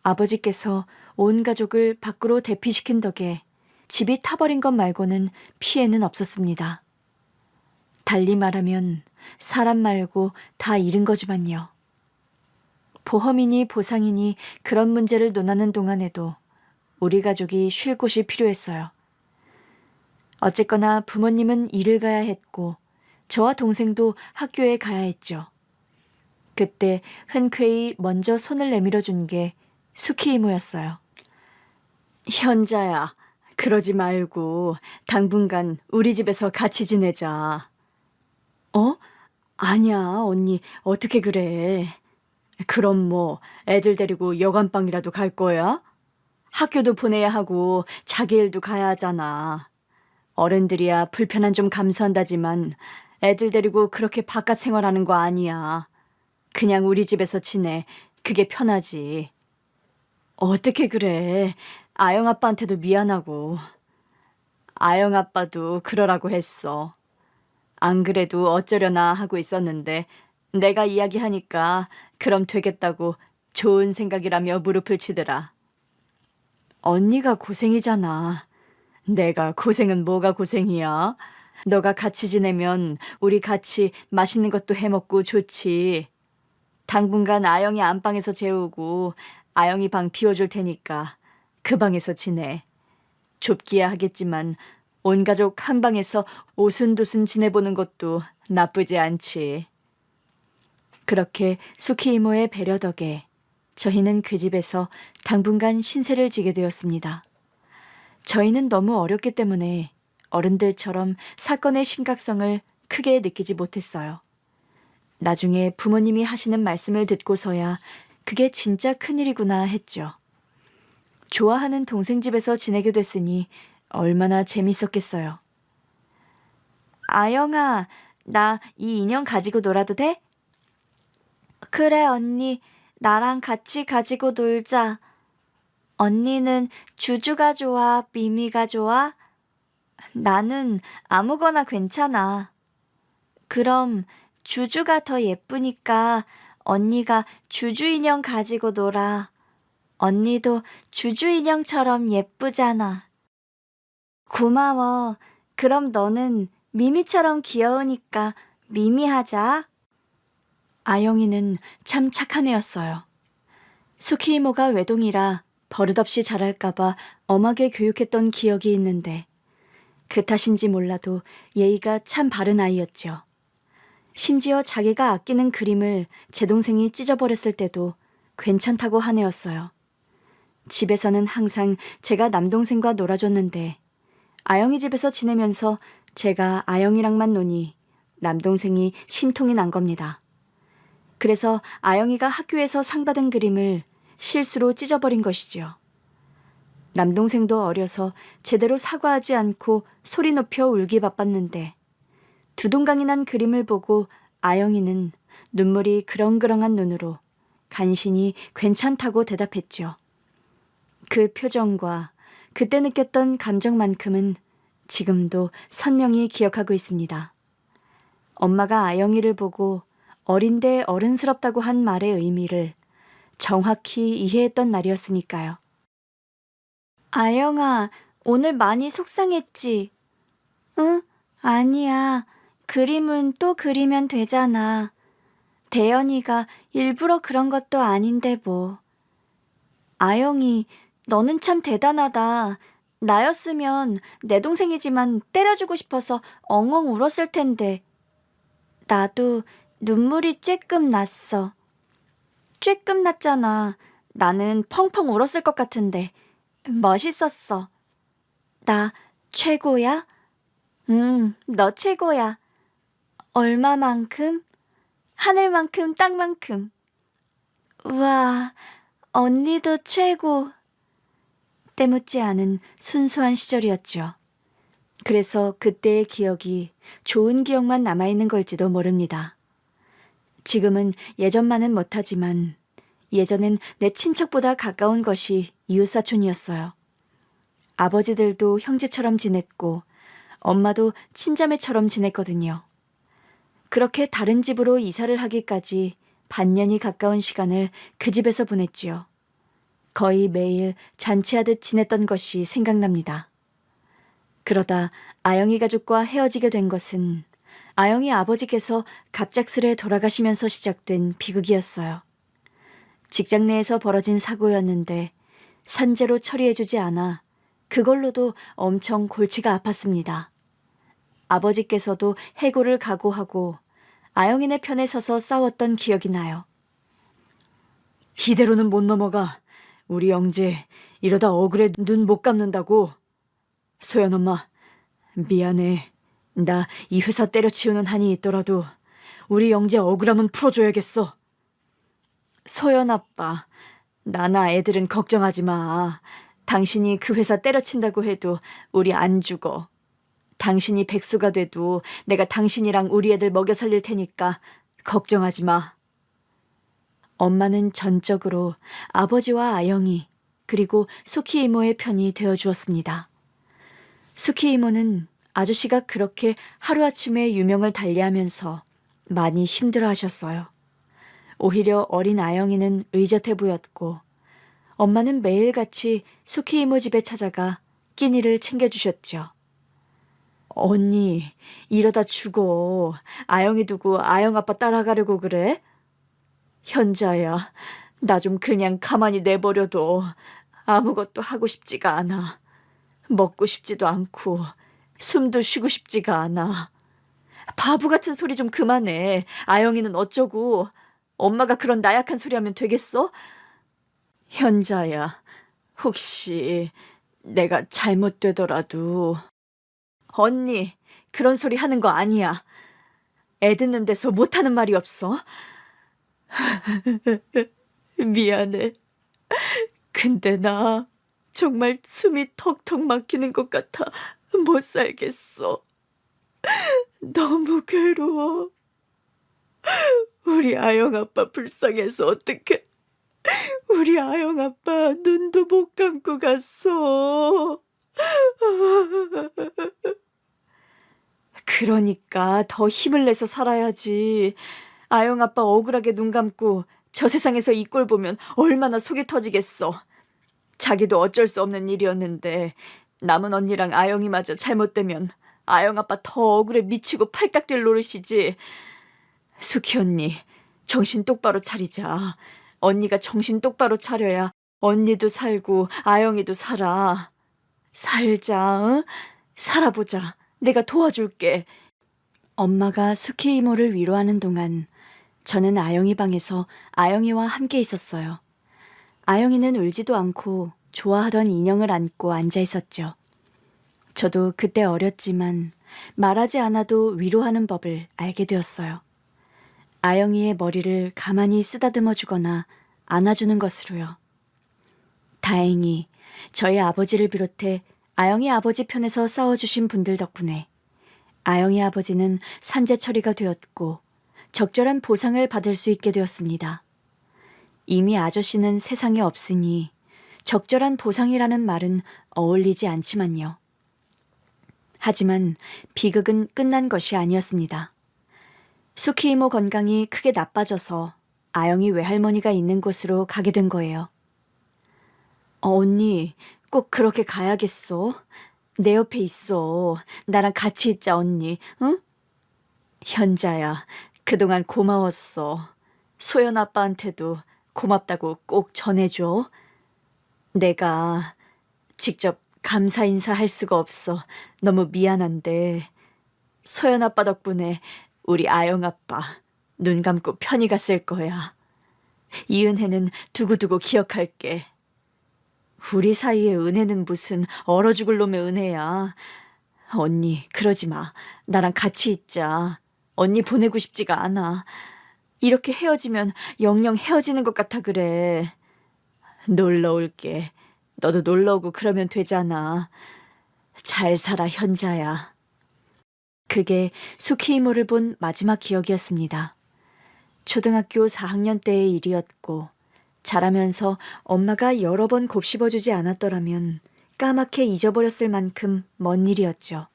아버지께서 온 가족을 밖으로 대피시킨 덕에 집이 타버린 것 말고는 피해는 없었습니다. 달리 말하면 사람 말고 다 잃은 거지만요. 보험이니 보상이니 그런 문제를 논하는 동안에도 우리 가족이 쉴 곳이 필요했어요. 어쨌거나 부모님은 일을 가야 했고 저와 동생도 학교에 가야 했죠. 그때 흔쾌히 먼저 손을 내밀어 준 게 수키 이모였어요. 현자야, 그러지 말고 당분간 우리 집에서 같이 지내자. 아니야, 언니, 어떻게 그래. 그럼 뭐 애들 데리고 여관방이라도 갈 거야? 학교도 보내야 하고 자기 일도 가야 하잖아. 어른들이야 불편한 좀 감수한다지만 애들 데리고 그렇게 바깥 생활하는 거 아니야. 그냥 우리 집에서 지내. 그게 편하지. 어떻게 그래. 아영 아빠한테도 미안하고. 아영 아빠도 그러라고 했어. 안 그래도 어쩌려나 하고 있었는데 내가 이야기하니까 그럼 되겠다고 좋은 생각이라며 무릎을 치더라. 언니가 고생이잖아. 내가 고생은 뭐가 고생이야? 너가 같이 지내면 우리 같이 맛있는 것도 해먹고 좋지. 당분간 아영이 안방에서 재우고 아영이 방 비워줄 테니까 그 방에서 지내. 좁기야 하겠지만 온 가족 한 방에서 오순도순 지내보는 것도 나쁘지 않지. 그렇게 수키 이모의 배려 덕에 저희는 그 집에서 당분간 신세를 지게 되었습니다. 저희는 너무 어렸기 때문에 어른들처럼 사건의 심각성을 크게 느끼지 못했어요. 나중에 부모님이 하시는 말씀을 듣고서야 그게 진짜 큰일이구나 했죠. 좋아하는 동생 집에서 지내게 됐으니 얼마나 재밌었겠어요. 아영아, 나 이 인형 가지고 놀아도 돼? 그래, 언니. 나랑 같이 가지고 놀자. 언니는 주주가 좋아, 미미가 좋아? 나는 아무거나 괜찮아. 그럼 주주가 더 예쁘니까 언니가 주주 인형 가지고 놀아. 언니도 주주 인형처럼 예쁘잖아. 고마워. 그럼 너는 미미처럼 귀여우니까 미미 하자. 아영이는 참 착한 애였어요. 수키 이모가 외동이라 버릇없이 자랄까봐 엄하게 교육했던 기억이 있는데 그 탓인지 몰라도 예의가 참 바른 아이였죠. 심지어 자기가 아끼는 그림을 제 동생이 찢어버렸을 때도 괜찮다고 한 애였어요. 집에서는 항상 제가 남동생과 놀아줬는데 아영이 집에서 지내면서 제가 아영이랑만 노니 남동생이 심통이 난 겁니다. 그래서 아영이가 학교에서 상 받은 그림을 실수로 찢어버린 것이지요. 남동생도 어려서 제대로 사과하지 않고 소리 높여 울기 바빴는데 두동강이 난 그림을 보고 아영이는 눈물이 그렁그렁한 눈으로 간신히 괜찮다고 대답했죠. 그 표정과 그때 느꼈던 감정만큼은 지금도 선명히 기억하고 있습니다. 엄마가 아영이를 보고 어린데 어른스럽다고 한 말의 의미를 정확히 이해했던 날이었으니까요. 아영아, 오늘 많이 속상했지? 응? 아니야. 그림은 또 그리면 되잖아. 대연이가 일부러 그런 것도 아닌데 뭐. 아영이, 너는 참 대단하다. 나였으면 내 동생이지만 때려주고 싶어서 엉엉 울었을 텐데. 나도 눈물이 쬐끔 났어. 쬐끔 났잖아. 나는 펑펑 울었을 것 같은데. 멋있었어. 나 최고야? 응, 너 최고야. 얼마만큼? 하늘만큼 땅만큼. 우와, 언니도 최고. 때묻지 않은 순수한 시절이었죠. 그래서 그때의 기억이 좋은 기억만 남아있는 걸지도 모릅니다. 지금은 예전만은 못하지만 예전엔 내 친척보다 가까운 것이 이웃사촌이었어요. 아버지들도 형제처럼 지냈고 엄마도 친자매처럼 지냈거든요. 그렇게 다른 집으로 이사를 하기까지 반년이 가까운 시간을 그 집에서 보냈지요. 거의 매일 잔치하듯 지냈던 것이 생각납니다. 그러다 아영이 가족과 헤어지게 된 것은 아영이 아버지께서 갑작스레 돌아가시면서 시작된 비극이었어요. 직장 내에서 벌어진 사고였는데 산재로 처리해주지 않아 그걸로도 엄청 골치가 아팠습니다. 아버지께서도 해고를 각오하고 아영이네 편에 서서 싸웠던 기억이 나요. 이대로는 못 넘어가. 우리 영재 이러다 억울해 눈 못 감는다고. 소연 엄마, 미안해. 나 이 회사 때려치우는 한이 있더라도 우리 영재 억울함은 풀어줘야겠어. 소연 아빠, 나나 애들은 걱정하지 마. 당신이 그 회사 때려친다고 해도 우리 안 죽어. 당신이 백수가 돼도 내가 당신이랑 우리 애들 먹여 살릴 테니까 걱정하지 마. 엄마는 전적으로 아버지와 아영이 그리고 수키 이모의 편이 되어주었습니다. 수키 이모는 아저씨가 그렇게 하루아침에 유명을 달리하면서 많이 힘들어하셨어요. 오히려 어린 아영이는 의젓해 보였고 엄마는 매일같이 수키 이모 집에 찾아가 끼니를 챙겨주셨죠. 언니, 이러다 죽어. 아영이 두고 아영 아빠 따라가려고 그래? 현자야, 나 좀 그냥 가만히 내버려둬. 아무것도 하고 싶지가 않아. 먹고 싶지도 않고 숨도 쉬고 싶지가 않아. 바보 같은 소리 좀 그만해. 아영이는 어쩌고. 엄마가 그런 나약한 소리 하면 되겠어? 현자야, 혹시 내가 잘못되더라도. 언니, 그런 소리 하는 거 아니야. 애 듣는 데서 못하는 말이 없어. 미안해. 근데 나 정말 숨이 턱턱 막히는 것 같아. 못 살겠어. 너무 괴로워. 우리 아영 아빠 불쌍해서 어떡해. 우리 아영 아빠 눈도 못 감고 갔어. 그러니까 더 힘을 내서 살아야지. 아영 아빠 억울하게 눈 감고 저 세상에서 이 꼴 보면 얼마나 속이 터지겠어. 자기도 어쩔 수 없는 일이었는데 남은 언니랑 아영이마저 잘못되면 아영 아빠 더 억울해 미치고 팔딱 뛸 노릇이지. 수키 언니, 정신 똑바로 차리자. 언니가 정신 똑바로 차려야 언니도 살고 아영이도 살아. 살자, 응? 살아보자. 내가 도와줄게. 엄마가 수키 이모를 위로하는 동안 저는 아영이 방에서 아영이와 함께 있었어요. 아영이는 울지도 않고 좋아하던 인형을 안고 앉아 있었죠. 저도 그때 어렸지만 말하지 않아도 위로하는 법을 알게 되었어요. 아영이의 머리를 가만히 쓰다듬어 주거나 안아주는 것으로요. 다행히 저희 아버지를 비롯해 아영이 아버지 편에서 싸워주신 분들 덕분에 아영이 아버지는 산재 처리가 되었고 적절한 보상을 받을 수 있게 되었습니다. 이미 아저씨는 세상에 없으니 적절한 보상이라는 말은 어울리지 않지만요. 하지만 비극은 끝난 것이 아니었습니다. 수키 이모 건강이 크게 나빠져서 아영이 외할머니가 있는 곳으로 가게 된 거예요. 언니, 꼭 그렇게 가야겠어? 내 옆에 있어. 나랑 같이 있자, 언니. 응? 현자야, 그동안 고마웠어. 소연 아빠한테도 고맙다고 꼭 전해줘. 내가 직접 감사 인사할 수가 없어. 너무 미안한데 소연 아빠 덕분에 우리 아영 아빠 눈 감고 편히 갔을 거야. 이 은혜는 두고두고 기억할게. 우리 사이의 은혜는 무슨 얼어 죽을 놈의 은혜야. 언니, 그러지 마. 나랑 같이 있자. 언니 보내고 싶지가 않아. 이렇게 헤어지면 영영 헤어지는 것 같아 그래. 놀러 올게. 너도 놀러 오고 그러면 되잖아. 잘 살아, 현자야. 그게 수키 이모를 본 마지막 기억이었습니다. 초등학교 4학년 때의 일이었고 자라면서 엄마가 여러 번 곱씹어주지 않았더라면 까맣게 잊어버렸을 만큼 먼 일이었죠.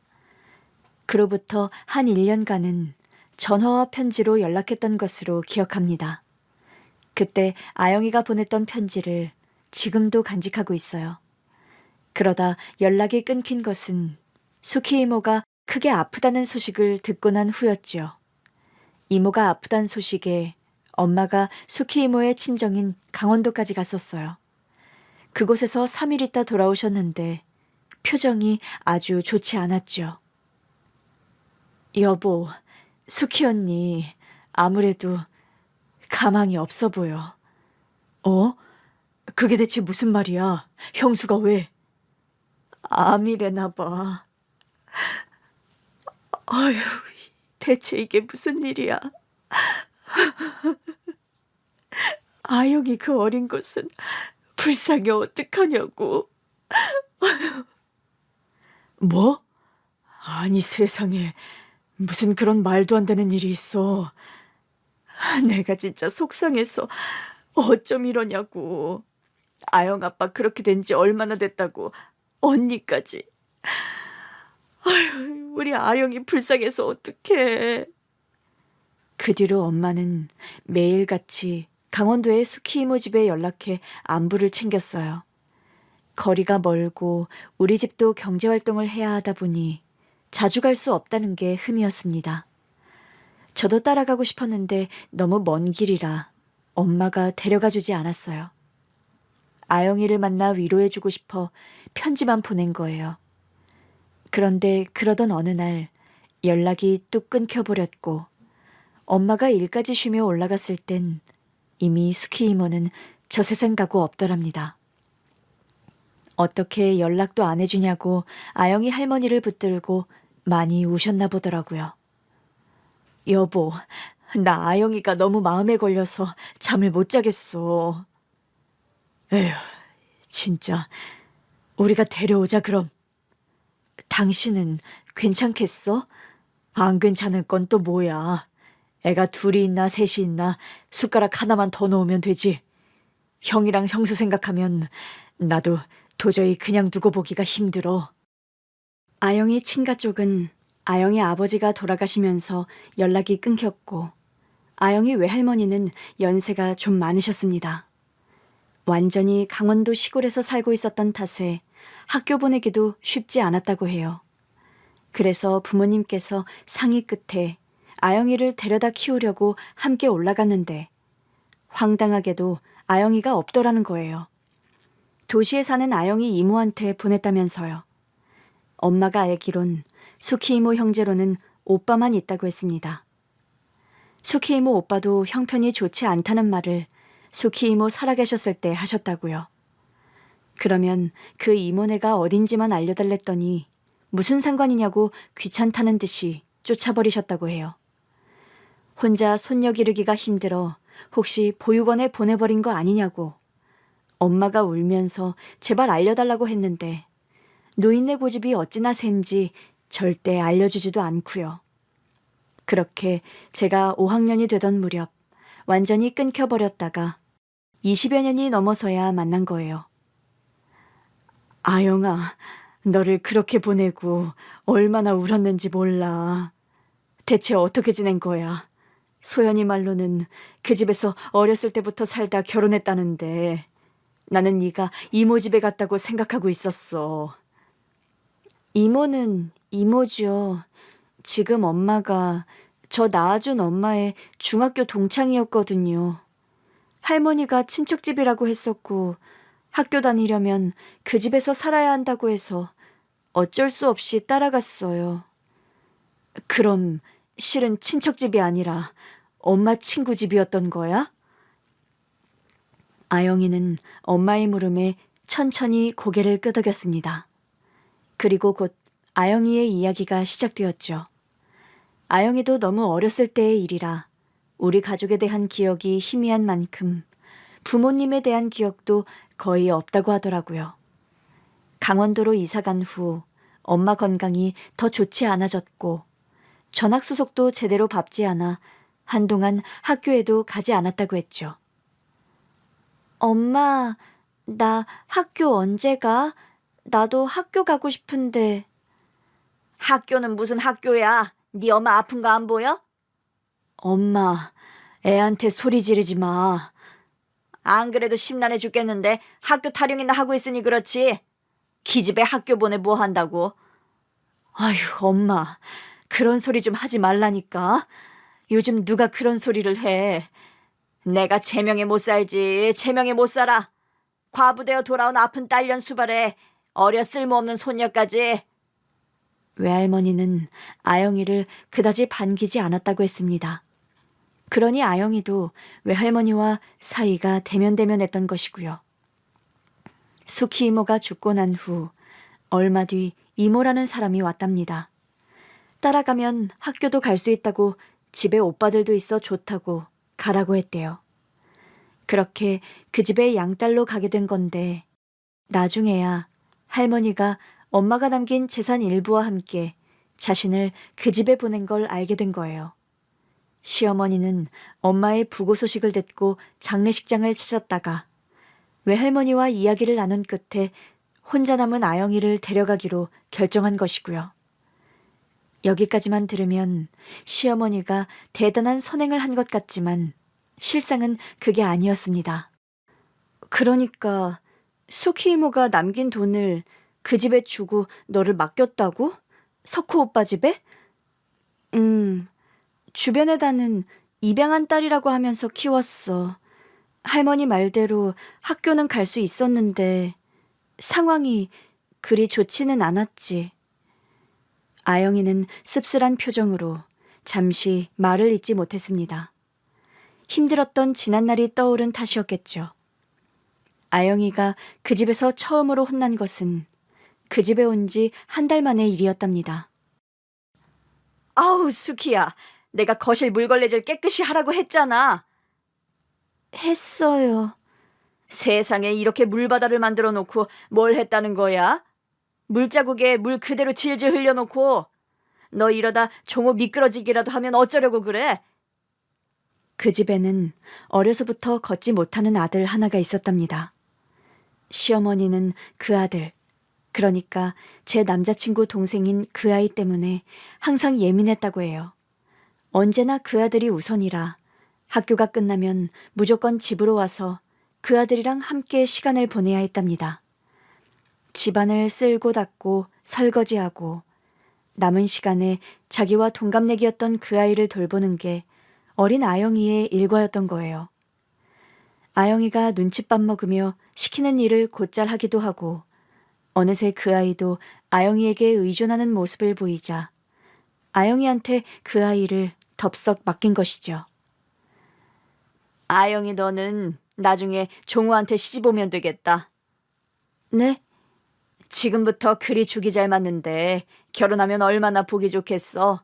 그로부터 한 1년간은 전화와 편지로 연락했던 것으로 기억합니다. 그때 아영이가 보냈던 편지를 지금도 간직하고 있어요. 그러다 연락이 끊긴 것은 수키 이모가 크게 아프다는 소식을 듣고 난 후였죠. 이모가 아프단 소식에 엄마가 수키 이모의 친정인 강원도까지 갔었어요. 그곳에서 3일 있다 돌아오셨는데 표정이 아주 좋지 않았죠. 여보, 수키 언니 아무래도 가망이 없어 보여. 어? 그게 대체 무슨 말이야? 형수가 왜? 암이래나 봐. 아휴, 대체 이게 무슨 일이야? 아영이 그 어린 것은 불쌍해 어떡하냐고. 뭐? 아니 세상에 무슨 그런 말도 안 되는 일이 있어. 내가 진짜 속상해서 어쩜 이러냐고. 아영 아빠 그렇게 된 지 얼마나 됐다고. 언니까지. 우리 아영이 불쌍해서 어떡해. 그 뒤로 엄마는 매일같이 강원도의 수키 이모 집에 연락해 안부를 챙겼어요. 거리가 멀고 우리 집도 경제활동을 해야 하다 보니 자주 갈 수 없다는 게 흠이었습니다. 저도 따라가고 싶었는데 너무 먼 길이라 엄마가 데려가 주지 않았어요. 아영이를 만나 위로해주고 싶어 편지만 보낸 거예요. 그런데 그러던 어느 날 연락이 뚝 끊겨버렸고 엄마가 일까지 쉬며 올라갔을 땐 이미 수키 이모는 저 세상 가고 없더랍니다. 어떻게 연락도 안 해주냐고 아영이 할머니를 붙들고 많이 우셨나 보더라고요. 여보, 나 아영이가 너무 마음에 걸려서 잠을 못 자겠어. 에휴, 진짜 우리가 데려오자 그럼. 당신은 괜찮겠어? 안 괜찮을 건 또 뭐야. 애가 둘이 있나 셋이 있나 숟가락 하나만 더 놓으면 되지. 형이랑 형수 생각하면 나도 도저히 그냥 두고 보기가 힘들어. 아영이 친가 쪽은 아영이 아버지가 돌아가시면서 연락이 끊겼고 아영이 외할머니는 연세가 좀 많으셨습니다. 완전히 강원도 시골에서 살고 있었던 탓에 학교 보내기도 쉽지 않았다고 해요. 그래서 부모님께서 상의 끝에 아영이를 데려다 키우려고 함께 올라갔는데 황당하게도 아영이가 없더라는 거예요. 도시에 사는 아영이 이모한테 보냈다면서요. 엄마가 알기론 수키 이모 형제로는 오빠만 있다고 했습니다. 수키 이모 오빠도 형편이 좋지 않다는 말을 수키 이모 살아계셨을 때 하셨다고요. 그러면 그 이모네가 어딘지만 알려달랬더니 무슨 상관이냐고 귀찮다는 듯이 쫓아버리셨다고 해요. 혼자 손녀 기르기가 힘들어 혹시 보육원에 보내버린 거 아니냐고 엄마가 울면서 제발 알려달라고 했는데 노인네 고집이 어찌나 센지 절대 알려주지도 않고요. 그렇게 제가 5학년이 되던 무렵 완전히 끊겨버렸다가 20여 년이 넘어서야 만난 거예요. 아영아, 너를 그렇게 보내고 얼마나 울었는지 몰라. 대체 어떻게 지낸 거야? 소연이 말로는 그 집에서 어렸을 때부터 살다 결혼했다는데 나는 네가 이모 집에 갔다고 생각하고 있었어. 이모는 이모죠. 지금 엄마가 저 낳아준 엄마의 중학교 동창이었거든요. 할머니가 친척집이라고 했었고 학교 다니려면 그 집에서 살아야 한다고 해서 어쩔 수 없이 따라갔어요. 그럼 실은 친척집이 아니라 엄마 친구 집이었던 거야? 아영이는 엄마의 물음에 천천히 고개를 끄덕였습니다. 그리고 곧 아영이의 이야기가 시작되었죠. 아영이도 너무 어렸을 때의 일이라 우리 가족에 대한 기억이 희미한 만큼 부모님에 대한 기억도 거의 없다고 하더라고요. 강원도로 이사 간 후 엄마 건강이 더 좋지 않아졌고 전학수속도 제대로 밟지 않아 한동안 학교에도 가지 않았다고 했죠. 엄마, 나 학교 언제 가? 나도 학교 가고 싶은데. 학교는 무슨 학교야? 네 엄마 아픈 거 안 보여? 엄마, 애한테 소리 지르지 마. 안 그래도 심란해 죽겠는데 학교 타령이나 하고 있으니 그렇지. 기집애 학교 보내 뭐 한다고. 아휴, 엄마, 그런 소리 좀 하지 말라니까. 요즘 누가 그런 소리를 해. 내가 제명에 못 살지. 제명에 못 살아. 과부되어 돌아온 아픈 딸년 수발에 어려 쓸모없는 손녀까지. 외할머니는 아영이를 그다지 반기지 않았다고 했습니다. 그러니 아영이도 외할머니와 사이가 대면대면했던 것이고요. 수키 이모가 죽고 난 후 얼마 뒤 이모라는 사람이 왔답니다. 따라가면 학교도 갈 수 있다고 집에 오빠들도 있어 좋다고 가라고 했대요. 그렇게 그 집에 양딸로 가게 된 건데 나중에야 할머니가 엄마가 남긴 재산 일부와 함께 자신을 그 집에 보낸 걸 알게 된 거예요. 시어머니는 엄마의 부고 소식을 듣고 장례식장을 찾았다가 외할머니와 이야기를 나눈 끝에 혼자 남은 아영이를 데려가기로 결정한 것이고요. 여기까지만 들으면 시어머니가 대단한 선행을 한 것 같지만 실상은 그게 아니었습니다. 그러니까 수키 이모가 남긴 돈을 그 집에 주고 너를 맡겼다고? 석호 오빠 집에? 주변에다는 입양한 딸이라고 하면서 키웠어. 할머니 말대로 학교는 갈 수 있었는데 상황이 그리 좋지는 않았지. 아영이는 씁쓸한 표정으로 잠시 말을 잇지 못했습니다. 힘들었던 지난날이 떠오른 탓이었겠죠. 아영이가 그 집에서 처음으로 혼난 것은 그 집에 온 지 한 달 만의 일이었답니다. 아우, 수키야. 내가 거실 물걸레질 깨끗이 하라고 했잖아. 했어요. 세상에 이렇게 물바다를 만들어 놓고 뭘 했다는 거야? 물자국에 물 그대로 질질 흘려놓고 너 이러다 종호 미끄러지기라도 하면 어쩌려고 그래? 그 집에는 어려서부터 걷지 못하는 아들 하나가 있었답니다. 시어머니는 그 아들, 그러니까 제 남자친구 동생인 그 아이 때문에 항상 예민했다고 해요. 언제나 그 아들이 우선이라 학교가 끝나면 무조건 집으로 와서 그 아들이랑 함께 시간을 보내야 했답니다. 집안을 쓸고 닦고 설거지하고 남은 시간에 자기와 동갑내기였던 그 아이를 돌보는 게 어린 아영이의 일과였던 거예요. 아영이가 눈칫밥 먹으며 시키는 일을 곧잘 하기도 하고 어느새 그 아이도 아영이에게 의존하는 모습을 보이자 아영이한테 그 아이를 덥석 맡긴 것이죠. 아영이 너는 나중에 종호한테 시집 오면 되겠다. 네? 지금부터 그리 죽이 잘 맞는데 결혼하면 얼마나 보기 좋겠어.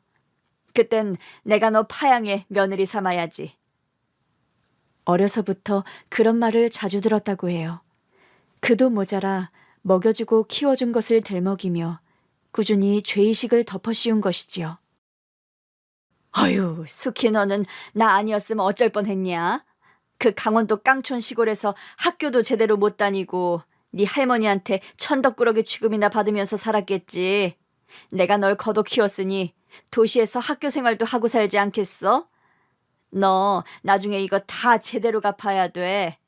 그땐 내가 너 파양에 며느리 삼아야지. 어려서부터 그런 말을 자주 들었다고 해요. 그도 모자라 먹여주고 키워준 것을 들먹이며 꾸준히 죄의식을 덮어씌운 것이지요. 어휴, 수키 너는 나 아니었으면 어쩔 뻔했냐? 그 강원도 깡촌 시골에서 학교도 제대로 못 다니고 네 할머니한테 천덕꾸러기 취급이나 받으면서 살았겠지. 내가 널 걷어 키웠으니 도시에서 학교 생활도 하고 살지 않겠어? 너 나중에 이거 다 제대로 갚아야 돼.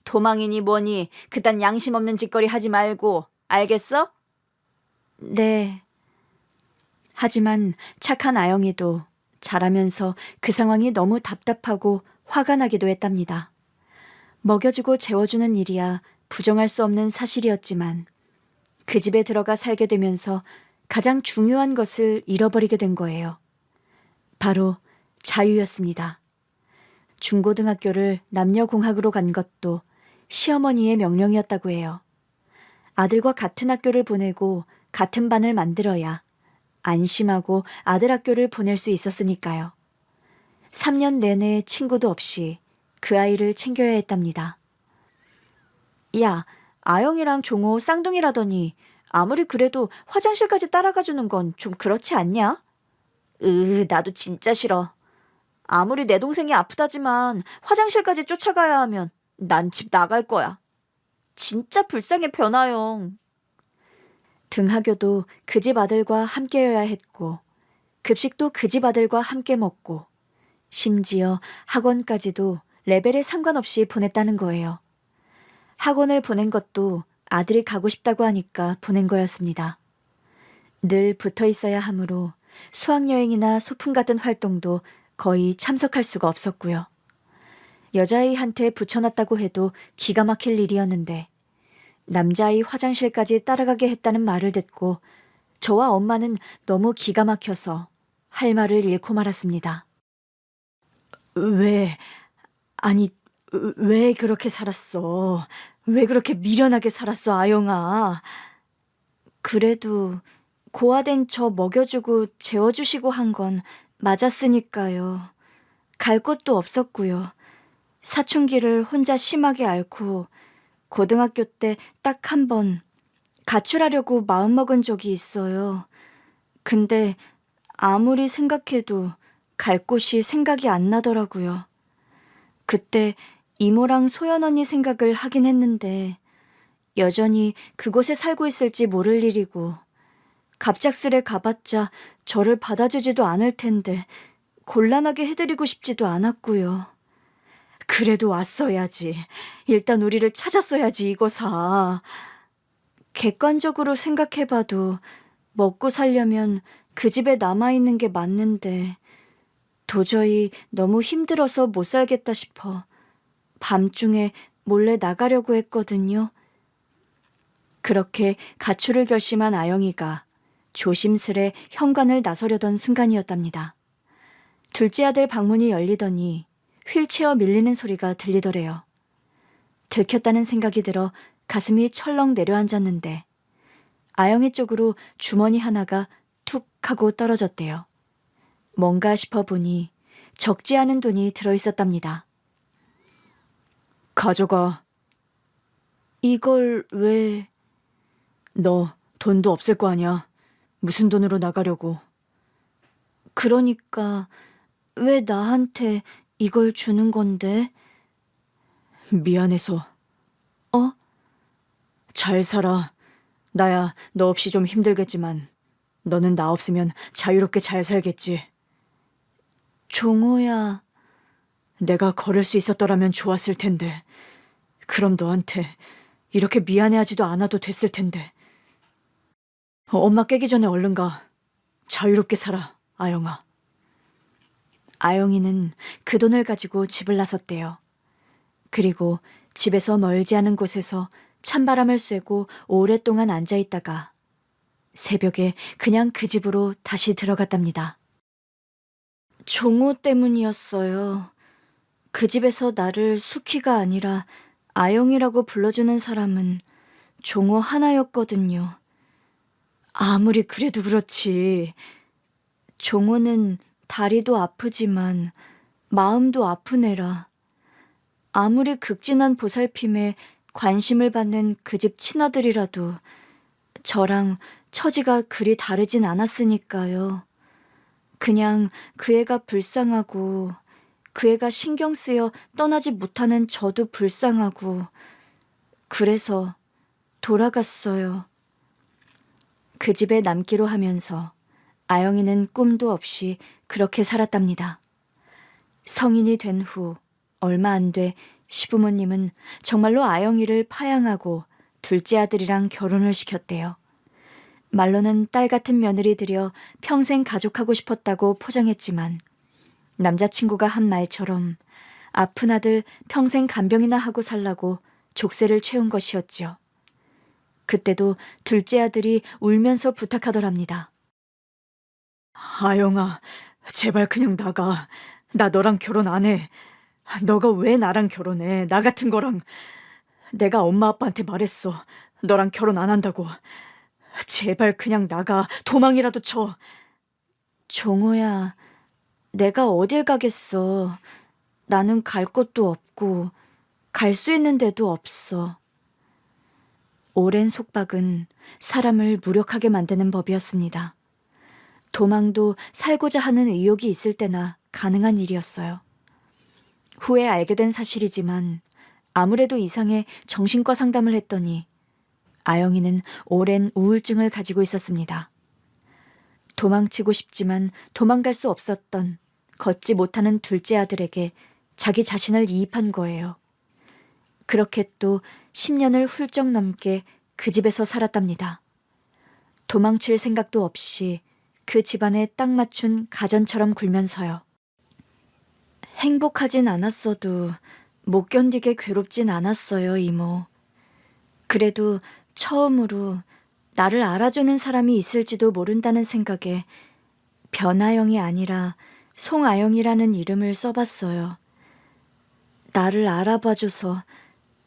도망이니 뭐니 그딴 양심 없는 짓거리 하지 말고, 알겠어? 네. 하지만 착한 아영이도 자라면서 그 상황이 너무 답답하고 화가 나기도 했답니다. 먹여주고 재워주는 일이야 부정할 수 없는 사실이었지만 그 집에 들어가 살게 되면서 가장 중요한 것을 잃어버리게 된 거예요. 바로 자유였습니다. 중고등학교를 남녀공학으로 간 것도 시어머니의 명령이었다고 해요. 아들과 같은 학교를 보내고 같은 반을 만들어야 안심하고 아들 학교를 보낼 수 있었으니까요. 3년 내내 친구도 없이 그 아이를 챙겨야 했답니다. 야, 아영이랑 종호 쌍둥이라더니 아무리 그래도 화장실까지 따라가 주는 건 좀 그렇지 않냐? 나도 진짜 싫어. 아무리 내 동생이 아프다지만 화장실까지 쫓아가야 하면 난 집 나갈 거야. 진짜 불쌍해, 변아영. 등하교도 그 집 아들과 함께여야 했고 급식도 그 집 아들과 함께 먹고 심지어 학원까지도 레벨에 상관없이 보냈다는 거예요. 학원을 보낸 것도 아들이 가고 싶다고 하니까 보낸 거였습니다. 늘 붙어 있어야 하므로 수학여행이나 소풍 같은 활동도 거의 참석할 수가 없었고요. 여자아이한테 붙여놨다고 해도 기가 막힐 일이었는데 남자아이 화장실까지 따라가게 했다는 말을 듣고 저와 엄마는 너무 기가 막혀서 할 말을 잃고 말았습니다. 왜 그렇게 살았어? 왜 그렇게 미련하게 살았어, 아영아? 그래도 고아된 저 먹여주고 재워주시고 한 건 맞았으니까요. 갈 곳도 없었고요. 사춘기를 혼자 심하게 앓고 고등학교 때 딱 한 번 가출하려고 마음먹은 적이 있어요. 근데 아무리 생각해도 갈 곳이 생각이 안 나더라고요. 그때 이모랑 소연 언니 생각을 하긴 했는데 여전히 그곳에 살고 있을지 모를 일이고 갑작스레 가봤자 저를 받아주지도 않을 텐데 곤란하게 해드리고 싶지도 않았고요. 그래도 왔어야지. 일단 우리를 찾았어야지, 이거사. 객관적으로 생각해봐도 먹고 살려면 그 집에 남아있는 게 맞는데 도저히 너무 힘들어서 못 살겠다 싶어 밤중에 몰래 나가려고 했거든요. 그렇게 가출을 결심한 아영이가 조심스레 현관을 나서려던 순간이었답니다. 둘째 아들 방문이 열리더니 휠체어 밀리는 소리가 들리더래요. 들켰다는 생각이 들어 가슴이 철렁 내려앉았는데 아영이 쪽으로 주머니 하나가 툭 하고 떨어졌대요. 뭔가 싶어 보니 적지 않은 돈이 들어있었답니다. 가져가. 이걸 왜... 너 돈도 없을 거 아니야. 무슨 돈으로 나가려고. 그러니까 왜 나한테 이걸 주는 건데? 미안해서. 어? 잘 살아. 나야 너 없이 좀 힘들겠지만 너는 나 없으면 자유롭게 잘 살겠지. 종호야, 내가 걸을 수 있었더라면 좋았을 텐데. 그럼 너한테 이렇게 미안해하지도 않아도 됐을 텐데. 엄마 깨기 전에 얼른 가. 자유롭게 살아, 아영아. 아영이는 그 돈을 가지고 집을 나섰대요. 그리고 집에서 멀지 않은 곳에서 찬바람을 쐬고 오랫동안 앉아있다가 새벽에 그냥 그 집으로 다시 들어갔답니다. 종호 때문이었어요. 그 집에서 나를 수키가 아니라 아영이라고 불러주는 사람은 종호 하나였거든요. 아무리 그래도 그렇지. 종호는 다리도 아프지만 마음도 아픈 애라. 아무리 극진한 보살핌에 관심을 받는 그 집 친아들이라도 저랑 처지가 그리 다르진 않았으니까요. 그냥 그 애가 불쌍하고 그 애가 신경 쓰여 떠나지 못하는 저도 불쌍하고 그래서 돌아갔어요. 그 집에 남기로 하면서 아영이는 꿈도 없이 그렇게 살았답니다. 성인이 된 후 얼마 안 돼 시부모님은 정말로 아영이를 파양하고 둘째 아들이랑 결혼을 시켰대요. 말로는 딸 같은 며느리 들여 평생 가족하고 싶었다고 포장했지만 남자친구가 한 말처럼 아픈 아들 평생 간병이나 하고 살라고 족쇄를 채운 것이었지요. 그때도 둘째 아들이 울면서 부탁하더랍니다. 아영아, 제발 그냥 나가. 나 너랑 결혼 안 해. 너가 왜 나랑 결혼해? 나 같은 거랑. 내가 엄마 아빠한테 말했어. 너랑 결혼 안 한다고. 제발 그냥 나가. 도망이라도 쳐. 종호야, 내가 어딜 가겠어. 나는 갈 곳도 없고 갈 수 있는 데도 없어. 오랜 속박은 사람을 무력하게 만드는 법이었습니다. 도망도 살고자 하는 의욕이 있을 때나 가능한 일이었어요. 후에 알게 된 사실이지만 아무래도 이상해 정신과 상담을 했더니 아영이는 오랜 우울증을 가지고 있었습니다. 도망치고 싶지만 도망갈 수 없었던 걷지 못하는 둘째 아들에게 자기 자신을 이입한 거예요. 그렇게 또 10년을 훌쩍 넘게 그 집에서 살았답니다. 도망칠 생각도 없이 그 집안에 딱 맞춘 가전처럼 굴면서요. 행복하진 않았어도 못 견디게 괴롭진 않았어요, 이모. 그래도 처음으로 나를 알아주는 사람이 있을지도 모른다는 생각에 변아영이 아니라 송아영이라는 이름을 써봤어요. 나를 알아봐줘서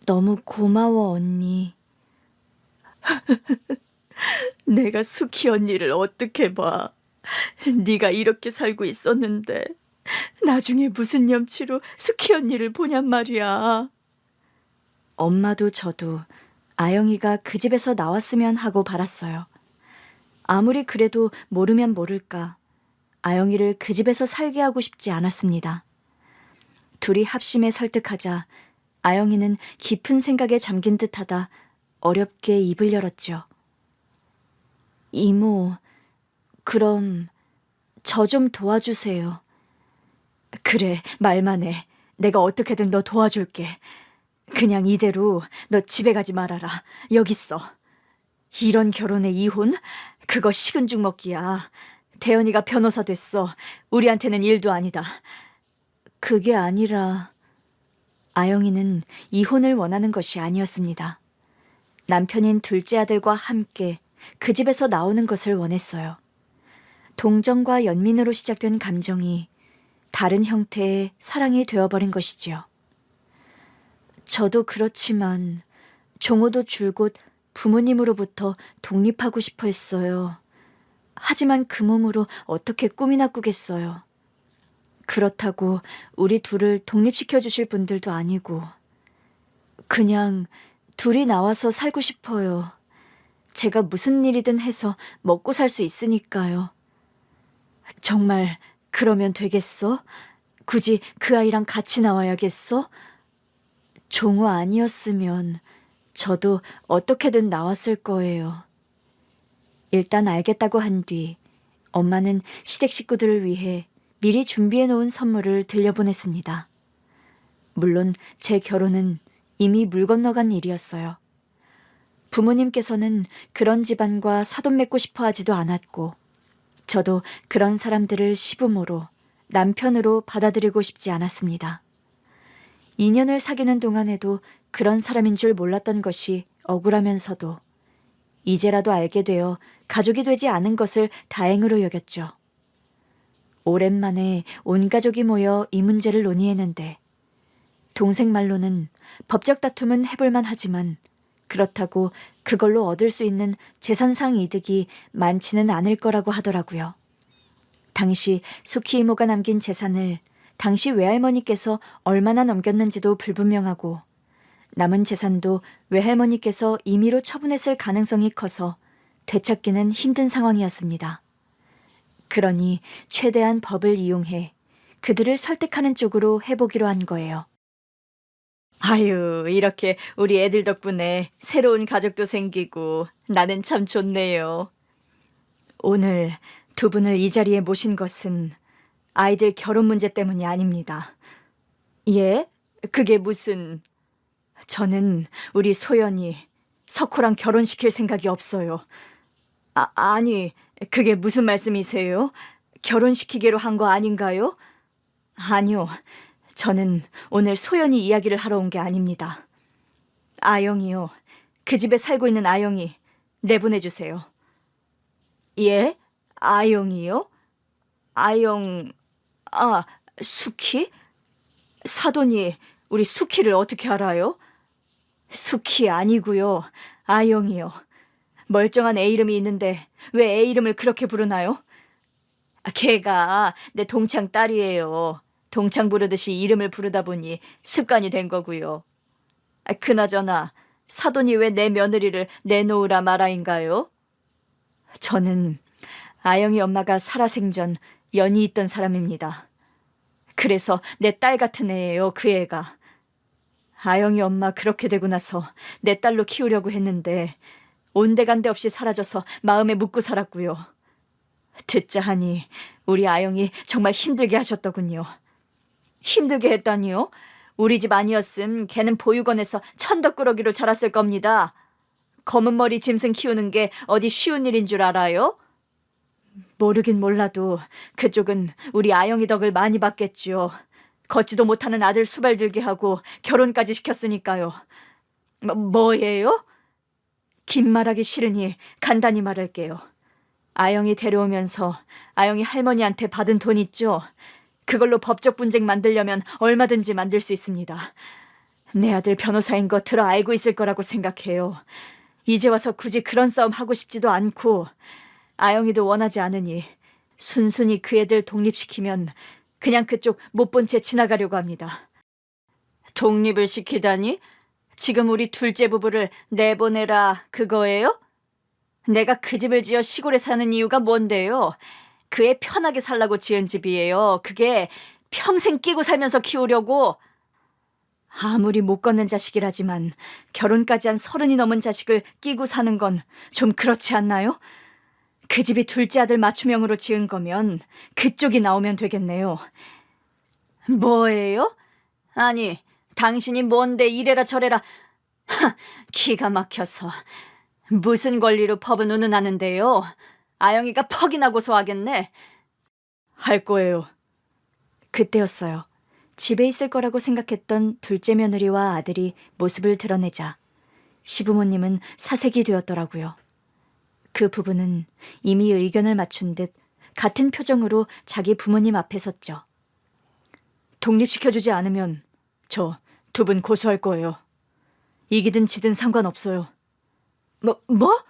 너무 고마워, 언니. 내가 수키 언니를 어떻게 봐. 네가 이렇게 살고 있었는데 나중에 무슨 염치로 수키 언니를 보냔 말이야. 엄마도 저도 아영이가 그 집에서 나왔으면 하고 바랐어요. 아무리 그래도 모르면 모를까 아영이를 그 집에서 살게 하고 싶지 않았습니다. 둘이 합심해 설득하자 아영이는 깊은 생각에 잠긴 듯하다 어렵게 입을 열었죠. 이모, 그럼 저 좀 도와주세요. 그래, 말만 해. 내가 어떻게든 너 도와줄게. 그냥 이대로 너 집에 가지 말아라. 여기 있어. 이런 결혼에 이혼? 그거 식은 죽 먹기야. 대현이가 변호사 됐어. 우리한테는 일도 아니다. 그게 아니라 아영이는 이혼을 원하는 것이 아니었습니다. 남편인 둘째 아들과 함께 그 집에서 나오는 것을 원했어요. 동정과 연민으로 시작된 감정이 다른 형태의 사랑이 되어버린 것이지요. 저도 그렇지만 종호도 줄곧 부모님으로부터 독립하고 싶어 했어요. 하지만 그 몸으로 어떻게 꿈이나 꾸겠어요. 그렇다고 우리 둘을 독립시켜 주실 분들도 아니고 그냥 둘이 나와서 살고 싶어요. 제가 무슨 일이든 해서 먹고 살 수 있으니까요. 정말 그러면 되겠어? 굳이 그 아이랑 같이 나와야겠어? 종호 아니었으면 저도 어떻게든 나왔을 거예요. 일단 알겠다고 한 뒤 엄마는 시댁 식구들을 위해 미리 준비해 놓은 선물을 들려보냈습니다. 물론 제 결혼은 이미 물 건너간 일이었어요. 부모님께서는 그런 집안과 사돈 맺고 싶어 하지도 않았고 저도 그런 사람들을 시부모로 남편으로 받아들이고 싶지 않았습니다. 2년을 사귀는 동안에도 그런 사람인 줄 몰랐던 것이 억울하면서도 이제라도 알게 되어 가족이 되지 않은 것을 다행으로 여겼죠. 오랜만에 온 가족이 모여 이 문제를 논의했는데 동생 말로는 법적 다툼은 해볼만 하지만 그렇다고 그걸로 얻을 수 있는 재산상 이득이 많지는 않을 거라고 하더라고요. 당시 수키 이모가 남긴 재산을 당시 외할머니께서 얼마나 넘겼는지도 불분명하고 남은 재산도 외할머니께서 임의로 처분했을 가능성이 커서 되찾기는 힘든 상황이었습니다. 그러니 최대한 법을 이용해 그들을 설득하는 쪽으로 해보기로 한 거예요. 아유, 이렇게 우리 애들 덕분에 새로운 가족도 생기고 나는 참 좋네요. 오늘 두 분을 이 자리에 모신 것은 아이들 결혼 문제 때문이 아닙니다. 예? 그게 무슨... 저는 우리 소연이 석호랑 결혼시킬 생각이 없어요. 아니, 그게 무슨 말씀이세요? 결혼시키기로 한 거 아닌가요? 아니요, 저는 오늘 소연이 이야기를 하러 온 게 아닙니다. 아영이요, 그 집에 살고 있는 아영이 내보내주세요. 예? 아영이요? 아영... 수키? 사돈이 우리 수키를 어떻게 알아요? 수키 아니고요, 아영이요. 멀쩡한 애 이름이 있는데 왜 애 이름을 그렇게 부르나요? 걔가 내 동창 딸이에요. 동창 부르듯이 이름을 부르다 보니 습관이 된 거고요. 그나저나 사돈이 왜 내 며느리를 내놓으라 마라인가요? 저는 아영이 엄마가 살아생전 연이 있던 사람입니다. 그래서 내 딸 같은 애예요, 그 애가. 아영이 엄마 그렇게 되고 나서 내 딸로 키우려고 했는데 온데간데 없이 사라져서 마음에 묻고 살았고요. 듣자 하니 우리 아영이 정말 힘들게 하셨더군요. 힘들게 했다니요? 우리 집 아니었음 걔는 보육원에서 천덕꾸러기로 자랐을 겁니다. 검은 머리 짐승 키우는 게 어디 쉬운 일인 줄 알아요? 모르긴 몰라도 그쪽은 우리 아영이 덕을 많이 봤겠지요. 걷지도 못하는 아들 수발 들게 하고 결혼까지 시켰으니까요. 뭐예요? 긴 말하기 싫으니 간단히 말할게요. 아영이 데려오면서 아영이 할머니한테 받은 돈 있죠? 그걸로 법적 분쟁 만들려면 얼마든지 만들 수 있습니다. 내 아들 변호사인 거 들어 알고 있을 거라고 생각해요. 이제 와서 굳이 그런 싸움 하고 싶지도 않고 아영이도 원하지 않으니 순순히 그 애들 독립시키면 그냥 그쪽 못 본 채 지나가려고 합니다. 독립을 시키다니? 지금 우리 둘째 부부를 내보내라 그거예요? 내가 그 집을 지어 시골에 사는 이유가 뭔데요? 그 애 편하게 살라고 지은 집이에요. 그게 평생 끼고 살면서 키우려고. 아무리 못 걷는 자식이라지만 결혼까지 한 30이 넘은 자식을 끼고 사는 건 좀 그렇지 않나요? 그 집이 둘째 아들 맞춤형으로 지은 거면 그쪽이 나오면 되겠네요. 뭐예요? 아니, 당신이 뭔데 이래라 저래라. 기가 막혀서. 무슨 권리로 법은 운운하는데요? 아영이가 퍽이나 고소하겠네. 할 거예요. 그때였어요. 집에 있을 거라고 생각했던 둘째 며느리와 아들이 모습을 드러내자 시부모님은 사색이 되었더라고요. 그 부부는 이미 의견을 맞춘 듯 같은 표정으로 자기 부모님 앞에 섰죠. 독립시켜주지 않으면 저 두 분 고소할 거예요. 이기든 지든 상관없어요. 뭐?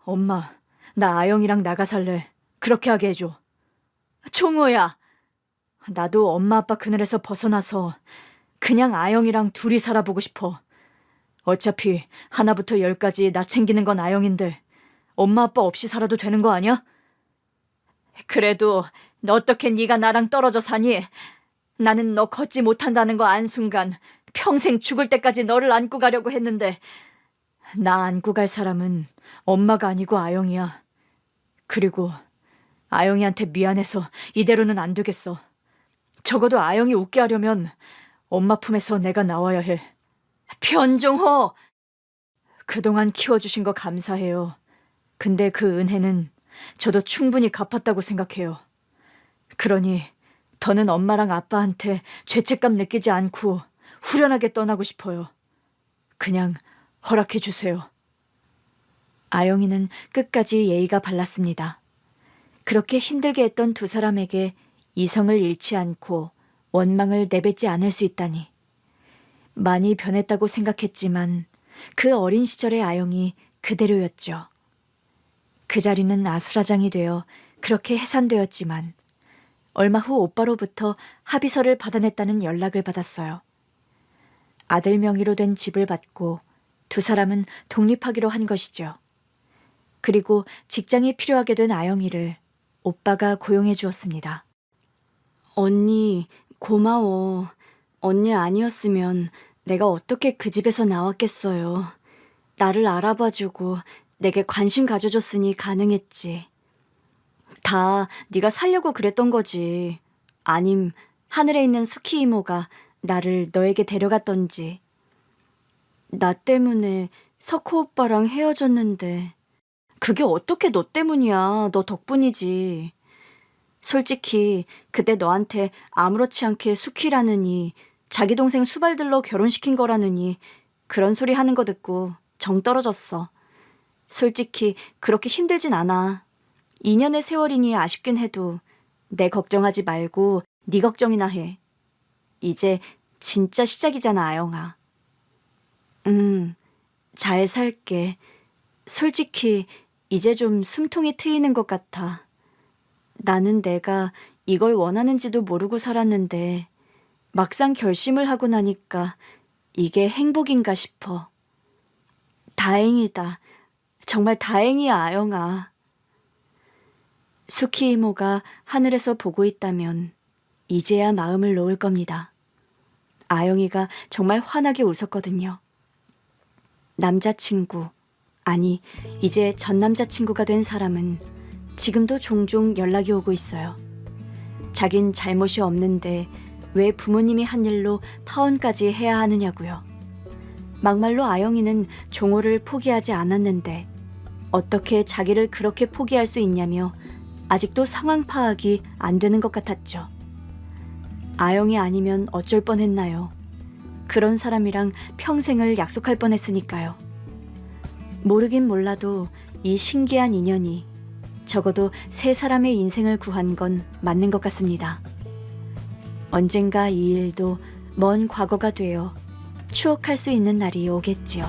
엄마, 나 아영이랑 나가 살래. 그렇게 하게 해줘. 종호야, 나도 엄마 아빠 그늘에서 벗어나서 그냥 아영이랑 둘이 살아보고 싶어. 어차피 하나부터 10까지 나 챙기는 건 아영인데 엄마 아빠 없이 살아도 되는 거 아니야? 그래도 어떻게 네가 나랑 떨어져 사니? 나는 너 걷지 못한다는 거 안 순간 평생 죽을 때까지 너를 안고 가려고 했는데 나 안고 갈 사람은 엄마가 아니고 아영이야. 그리고 아영이한테 미안해서 이대로는 안 되겠어. 적어도 아영이 웃게 하려면 엄마 품에서 내가 나와야 해. 변종호! 그동안 키워주신 거 감사해요. 근데 그 은혜는 저도 충분히 갚았다고 생각해요. 그러니 더는 엄마랑 아빠한테 죄책감 느끼지 않고 후련하게 떠나고 싶어요. 그냥 허락해 주세요. 아영이는 끝까지 예의가 발랐습니다. 그렇게 힘들게 했던 두 사람에게 이성을 잃지 않고 원망을 내뱉지 않을 수 있다니. 많이 변했다고 생각했지만 그 어린 시절의 아영이 그대로였죠. 그 자리는 아수라장이 되어 그렇게 해산되었지만 얼마 후 오빠로부터 합의서를 받아냈다는 연락을 받았어요. 아들 명의로 된 집을 받고 두 사람은 독립하기로 한 것이죠. 그리고 직장이 필요하게 된 아영이를 오빠가 고용해 주었습니다. 언니, 고마워. 언니 아니었으면 내가 어떻게 그 집에서 나왔겠어요. 나를 알아봐주고 내게 관심 가져줬으니 가능했지. 다 네가 살려고 그랬던 거지. 아님 하늘에 있는 수키 이모가 나를 너에게 데려갔던지. 나 때문에 석호 오빠랑 헤어졌는데 그게 어떻게 너 때문이야. 너 덕분이지. 솔직히 그때 너한테 아무렇지 않게 수키라느니 자기 동생 수발들로 결혼시킨 거라느니 그런 소리 하는 거 듣고 정 떨어졌어. 솔직히 그렇게 힘들진 않아. 2년의 세월이니 아쉽긴 해도 내 걱정하지 말고 네 걱정이나 해. 이제 진짜 시작이잖아, 아영아. 잘 살게. 솔직히 이제 좀 숨통이 트이는 것 같아. 나는 내가 이걸 원하는지도 모르고 살았는데 막상 결심을 하고 나니까 이게 행복인가 싶어. 다행이다. 정말 다행이야, 아영아. 수키 이모가 하늘에서 보고 있다면 이제야 마음을 놓을 겁니다. 아영이가 정말 환하게 웃었거든요. 남자친구, 아니 이제 전 남자친구가 된 사람은 지금도 종종 연락이 오고 있어요. 자긴 잘못이 없는데 왜 부모님이 한 일로 파혼까지 해야 하느냐고요. 막말로 아영이는 종호를 포기하지 않았는데 어떻게 자기를 그렇게 포기할 수 있냐며 아직도 상황 파악이 안 되는 것 같았죠. 아영이 아니면 어쩔 뻔했나요? 그런 사람이랑 평생을 약속할 뻔했으니까요. 모르긴 몰라도 이 신기한 인연이 적어도 세 사람의 인생을 구한 건 맞는 것 같습니다. 언젠가 이 일도 먼 과거가 되어 추억할 수 있는 날이 오겠지요.